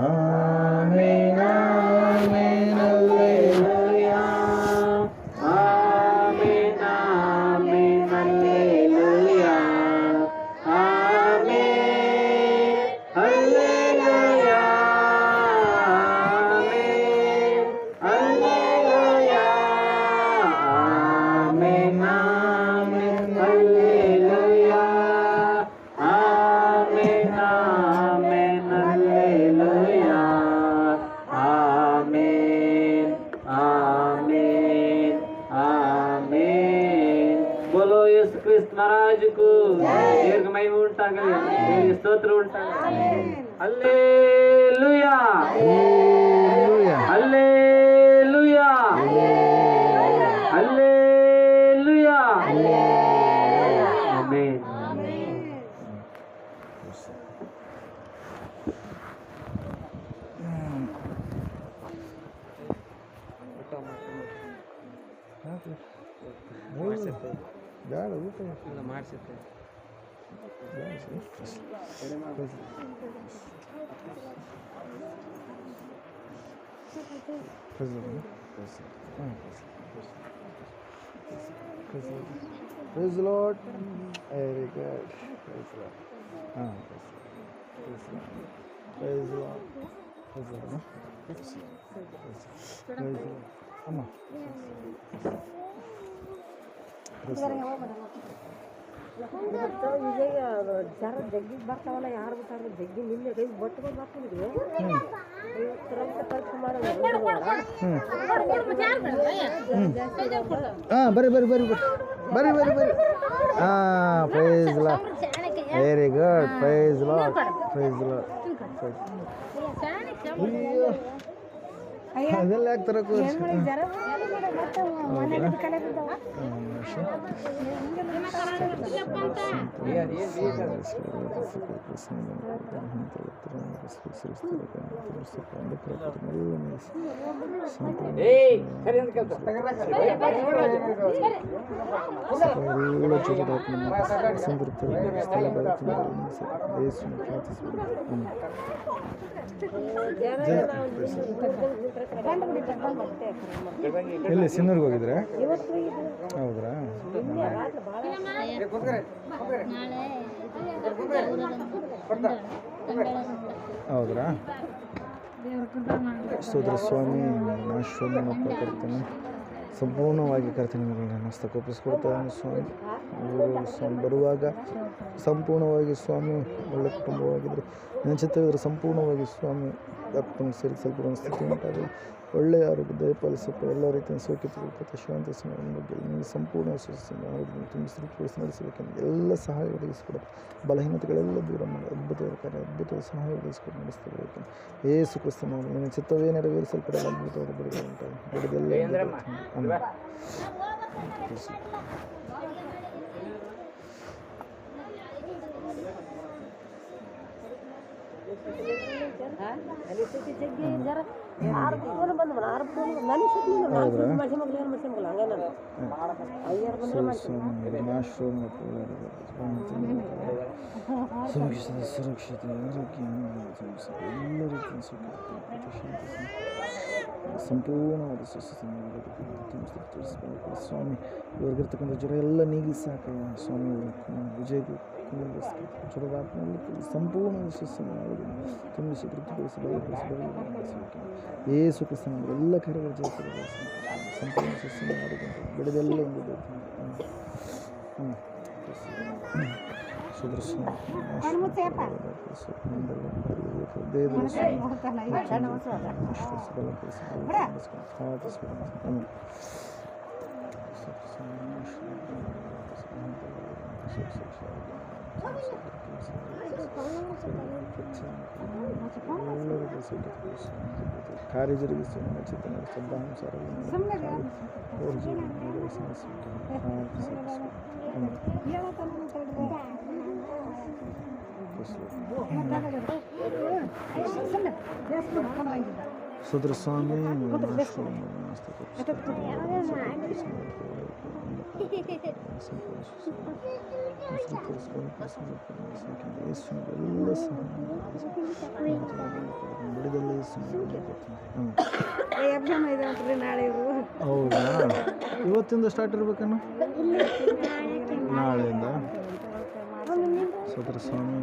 amen, amen, hallelujah, amen, amen, hallelujah, amen, hallelujah, amen, hallelujah. ರಾಜಕ್ಕೂ ದೀರ್ಘ ಮಹಿಮೆ ಉಂಟಾಗಲಿ, ದೇವರಿಗೆ ಸ್ತೋತ್ರ ಉಂಟಾಗಲಿ. Hallelujah, hallelujah, hallelujah. ಆಮೆನ್. ಬೇಡ ಊಟ ಮಾಡಿಸುತ್ತೆ. Praise the Lord. Very good. Praise the Lord. Praise the Lord. Praise the Lord. Praise the Lord. Amma. Praise the Lord. ಜರ ಜಗ್ಗಿಗೆ ಬರ್ತಾವಲ್ಲ, ಯಾರು ಬಿಟ್ಟಾರ ಜಗ್ಗಿ ನಿನ್ನೆ ಕೈ ಬಟ್ಟುಗಳು ಬರ್ತಿದ್ವಿ. ಪರೀಕ್ಷೆ ಮಾಡೋದು ಬರ್ರಿ ಬರ್ರಿ ಬರ್ರಿ ಬರ್ರಿ ಬರ್ರಿ ಬರ್ರಿ. Praise Lord. Very good. Praise Lord. Praise Lord. ಅಯ್ಯೋ ಅದೆಲ್ಲ ಯಾಕೆ ತರಕ್ಕೆ ಎಲ್ಲಿ ಸಿನ್ನೂರ್ಗೆ ಹೋಗಿದ್ರೆ? ಹೌದ್ರಾ? ಹೌದ್ರಾ? ಸ್ತೋತ್ರ ಸ್ವಾಮಿ. ನಾಶ್ವರನಪ್ಪ ಕರ್ತನೆ, ಸಂಪೂರ್ಣವಾಗಿ ಕರ್ತನೆ ಮಗಳನ್ನ ಹಸ್ತಕ್ಕೊಪ್ಪಿಸ್ಕೊಡ್ತಾನೆ ಸ್ವಾಮಿ. ಇವರು ಸ್ವಾಮಿ ಬರುವಾಗ ಸಂಪೂರ್ಣವಾಗಿ ಸ್ವಾಮಿ ಒಳ್ಳೆ ಕುಟುಂಬವಾಗಿದ್ದರು, ನೆನಚಿತ್ತಿದ್ರೆ ಸಂಪೂರ್ಣವಾಗಿ ಸ್ವಾಮಿ ಆತ್ಮ ಸೇರಿಸಲ್ಪಡುವ ಸ್ಥಿತಿ ಉಂಟಾಗಲಿ. ಒಳ್ಳೆಯ ಆರೋಗ್ಯ ದಯಪಾಲಿಸಪ್ಪ. ಎಲ್ಲ ರೀತಿಯ ಸೌಖ್ಯತೆ ಶಾಂತಿ ಬಗ್ಗೆ ನಿಮಗೆ ಸಂಪೂರ್ಣ ಆರೋಗ್ಯ ತುಂಬ ಸ್ಥಿತಿಗೊಳಿಸಿ ನಡೆಸಬೇಕೆಂದು ಎಲ್ಲ ಸಹಾಯ ಒದಗಿಸಿಕೊಡ. ಬಲಹೀನತೆಗಳೆಲ್ಲ ದೂರ ಮಾಡಿ ಅದ್ಭುತವಾದ ಸಹಾಯ ಒದಗಿಸಿಕೊಟ್ಟು ನಡೆಸಬೇಕೆಂದು ಯೇಸು ಕ್ರಿಸ್ತನ ನಿನ್ನ ಚಿತ್ತವೇ ನೆರವೇರಿಸಲ್ಪಡಲು ಅದ್ಭುತವಾದ ಬಿಡುಗಡೆ ಉಂಟಾಗಿ ಬಿಡುದೆಲ್ಲ ಸುರಕ್ಷತೆ ಆರೋಗ್ಯ ಎಲ್ಲ ರೀತಿಯ ಸಂಪೂರ್ಣವಾದ ಸ್ವಾಮಿ. ಇವ್ರಿಗಿರ್ತಕ್ಕಂಥ ಜ್ವರ ಎಲ್ಲ ನೀಗಿ ಸಾಕು ಸ್ವಾಮಿ. ವಿಜಯಗೂ ಜ್ವರವಾತ್ಮಲ್ಲಿ ಸಂಪೂರ್ಣ ಯಶಸ್ಸನ್ನು ತುಂಬಿಸಿ ತೃಪ್ತಿಗೊಳಿಸಿ ಬಲಪಡಿಸಿ ಯೇಸು ಕ್ರಿಸ್ತನ ಎಲ್ಲ ಕಾರ್ಯಗಳ ಜಯಪಡಿಸಿ ಸಂಪೂರ್ಣ ಯಶಸ್ಸನ್ನು ಮಾಡಿದಂತೆ ಬೆಳೆದೆಲ್ಲ ಎಂಬುದು ಕಾರ್ಯ ಜರುಗಿಸಿ ಚಿತ್ತನ ಶಬ್ದಾನುಸಾರ ಸುದ್ರ ಸ್ವಾಮಿ ಎಲ್ಲ ಸಹ ಹೌದಾ? ಇವತ್ತಿಂದ ಸ್ಟಾರ್ಟ್ ಇರ್ಬೇಕನ್ನ ನಾಳೆಯಿಂದ. ಸೋದರ ಸ್ವಾಮಿ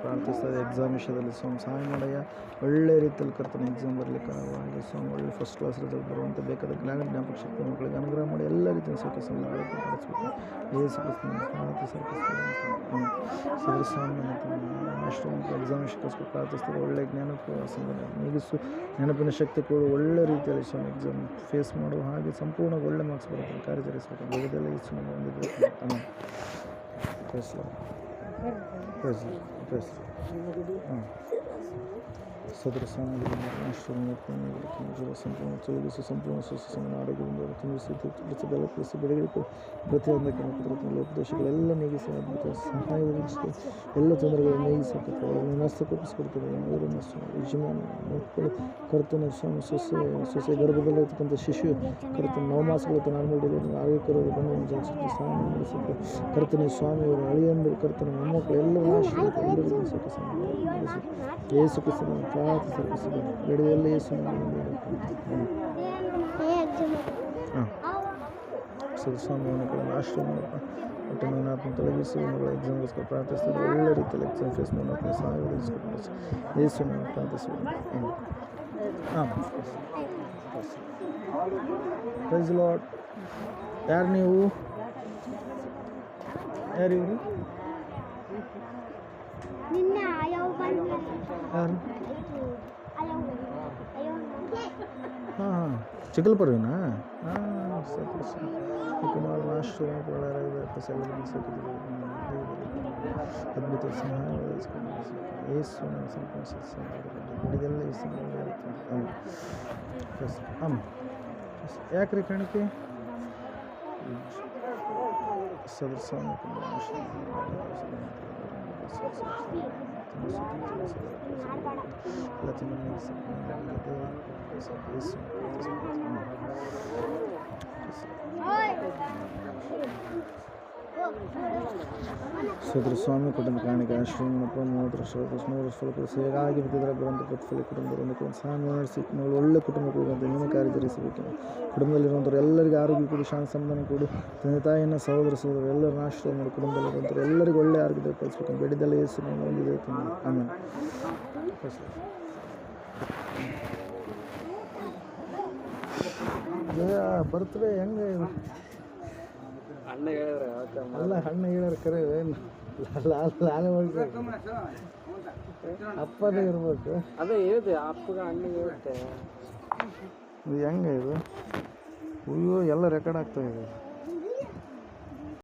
ಪ್ರಾರ್ಥಿಸ್ತದೆ. ಎಕ್ಸಾಮ್ ವಿಷಯದಲ್ಲಿ ಸ್ವಾಮಿ ಸಹಾಯ ಮಾಡಯ್ಯ. ಒಳ್ಳೆ ರೀತಿಯಲ್ಲಿ ಕರ್ತನೆ ಎಕ್ಸಾಮ್ ಬರಲಿಕ್ಕೆ ಹಾಗೆ ಸ್ವಾಮಿ ಒಳ್ಳೆ ಫಸ್ಟ್ ಕ್ಲಾಸ್ ರಿಸಲ್ಟ್ ಬರುವಂಥ ಬೇಕಾದ ಜ್ಞಾಪಕ ಶಕ್ತಿ ಮಕ್ಕಳಿಗೆ ಅನುಗ್ರಹ ಮಾಡಿ ಎಲ್ಲ ರೀತಿಯ ಸೌಖ್ಯ ನಡೆಸಬೇಕು. ಏಸು ಸೋದರ ಸ್ವಾಮಿ ಅಷ್ಟು ಎಕ್ಸಾಮ್ ವಿಷಯಕ್ಕೋಸ್ಕರ ಪ್ರಾರ್ಥಿಸ್ತದೆ. ಒಳ್ಳೆ ಜ್ಞಾನಕ್ಕೂ ಮುಗಿಸು, ನೆನಪಿನ ಶಕ್ತಿ ಕೊಡು. ಒಳ್ಳೆ ರೀತಿಯಲ್ಲಿ ಸ್ವಾಮಿ ಎಕ್ಸಾಮ್ ಫೇಸ್ ಮಾಡುವ ಹಾಗೆ ಸಂಪೂರ್ಣ ಒಳ್ಳೆ ಮಾರ್ಕ್ಸ್ ಬರುತ್ತೆ ಕಾರ್ಯಚರಿಸಬೇಕು. ಬೇಗದೆಲ್ಲ ಹೆಚ್ಚು ಹೊಂದಿದೆ. Praise Lord. Praise Lord. Praise Lord. ಹಾಂ ಸದರ ಸ್ವಾಮಿಗಳಿಂದ ಸಂಪೂರ್ಣ ತೊಲಗಿಸಿ ಸಂಪೂರ್ಣ ಸ್ವಸ್ಥನ ಆರೋಗ್ಯದಿಂದ ತುಂಬಿಸಿ ತಿಳಿಸಿ ಬಲಪಡಿಸಿ ಬೆಳಗ್ಗೆ ಪ್ರತಿಯೊಂದಕ್ಕೆ ಲೋಪದೋಷಗಳೆಲ್ಲ ನೀಗಿಸಿ ಅದ್ಭುತ ಸಹಾಯ ಒದಗಿಸಿ ಎಲ್ಲ ತೊಂದರೆಗಳನ್ನು ನೀಗಿಸಬೇಕು ನಷ್ಟಕೊಪ್ಪಿಸಿಕೊಡ್ತದೆ ಅವರನ್ನು ಯಜಮಾನ ಮಕ್ಕಳು ಕರ್ತನ ಸ್ವಾಮಿ ಸೊಸೆ ಗರ್ಭದಲ್ಲಿ ಇರ್ತಕ್ಕಂಥ ಶಿಶು ಕರ್ತನ 9 ಮಾಸಗಳ ನಾರ್ಮಲ್ ಆರೋಗ್ಯಕರವಾದ ಬಂಧವನ್ನು ಜಾಸ್ತಿ ಸಹಾಯ ನಡೆಸಬೇಕು. ಕರ್ತನ ಸ್ವಾಮಿಯವರು ಅಳಿಯಂದರು ಕರ್ತನ ಮೊಮ್ಮಕ್ಕಳು ಎಲ್ಲರೂ ಆಶೀರ್ವಾದ ಎಲ್ಲರಿಗೂ ಯೇಸು ಕ್ರಿಸ್ತನ ಪ್ರಾರ್ಥಿಸಬೇಕು. ಬೆಳೆಯಲ್ಲ ಯೇಸು ಸ್ವಾಮಿಯನ್ನು ಕೂಡ ಆಶ್ರಮ ಒಟ್ಟು ಆತ್ಮ ತೊಲಗಿಸಿ ಮಗಳ ಎಕ್ಸಾಮ್ಗೋಸ್ಕರ ಪ್ರಾರ್ಥಿಸ್ತಾರೆ. ಒಳ್ಳೆ ರೀತಿಯಲ್ಲಿ ಎಕ್ಸಾಮ್ ಫೇಸ್ ಮಾಡೋಕ್ಕೆ ಸಹಾಯ ಒದಗಿಸ್ಕೊಟ್ಟು ಯೇಸು ನಾವು ಪ್ರಾರ್ಥಿಸ್ಬೋದು. ಹಾಂ ಪ್ರೈಸ್ ಲಾರ್ಡ್. ಯಾರು ನೀವು? ಯಾರು ಇವರು? ಯಾರು? ಹಾಂ ಹಾಂ ಚಿಕ್ಕಲ್ಪರ್ವಿನಾ? ಹಾಂ ಸರಿ ಸರಿ. ಕುಮಾರ್ ಮಾಸ್ಟರ್ ಅದ್ಭುತ ಸಹಾಯ ಯೇಸುವಿನ ಸಂಪೂರ್ಣ ಹಾಂ ಯಾಕ್ರಿ ಕಾಣಿಕೆ ಸದಸ್ಯ ಸದರ ಸ್ವಾಮಿ ಕುಟುಂಬ ಕಾಣಿಕೆ ಆಶ್ರಮಪ್ಪ 30 ವರ್ಷ 100 ವರ್ಷ ಹೇಗಾಗಿ ಬಿದ್ದಿದ್ರೆ ಬರುವಂಥ ಪ್ರತಿಫಲ ಕುಟುಂಬದವರೊಂದು ಸಹಾಯ ನಡೆಸಿ ನಾವು ಒಳ್ಳೆ ಕುಟುಂಬಕ್ಕೆ ನಿಮ್ಮ ಕಾರ್ಯದರ್ಶಿಸಬೇಕು. ಕುಟುಂಬದಲ್ಲಿರುವಂಥವ್ರು ಎಲ್ಲರಿಗೂ ಆರೋಗ್ಯ ಕೊಡು, ಶಾಂತಿ ಸಮಾಧಾನ ಕೊಡು. ತಂದೆ ತಾಯಿಯನ್ನು ಸಹೋದರ ಎಲ್ಲರನ್ನ ಆಶ್ರಯ ಮಾಡಿ ಕುಟುಂಬದಲ್ಲಿರುವಂಥವ್ರು ಎಲ್ಲರಿಗೂ ಒಳ್ಳೆ ಆರೋಗ್ಯ ಕಳಿಸ್ಬೇಕು. ಬೆಳೆದಲ್ಲ ಯೇಸು ಹೊಂದಿದೆ ಆಮೇಲೆ ಬರ್ತವೆ ಹೆಂಗೆ ಅಲ್ಲ ಹಣ್ಣು ಹೇಳಿದ್ರೆ ಕರೆ ಲಾಲೆ ಮಾಡ್ಬೇಕು ಅಪ್ಪನೇ ಇರ್ಬೇಕು. ಅದೇ ಹೇಳಿದೆ ಅಪ್ಪಗ ಹಣ್ಣಿಗೆ ಹೇಳುತ್ತೆ. ಇದು ಹೆಂಗೆ ಇದು? ಅಯ್ಯೋ ಎಲ್ಲ ರೆಕಾರ್ಡ್ ಆಗ್ತಾ ಇದೆ.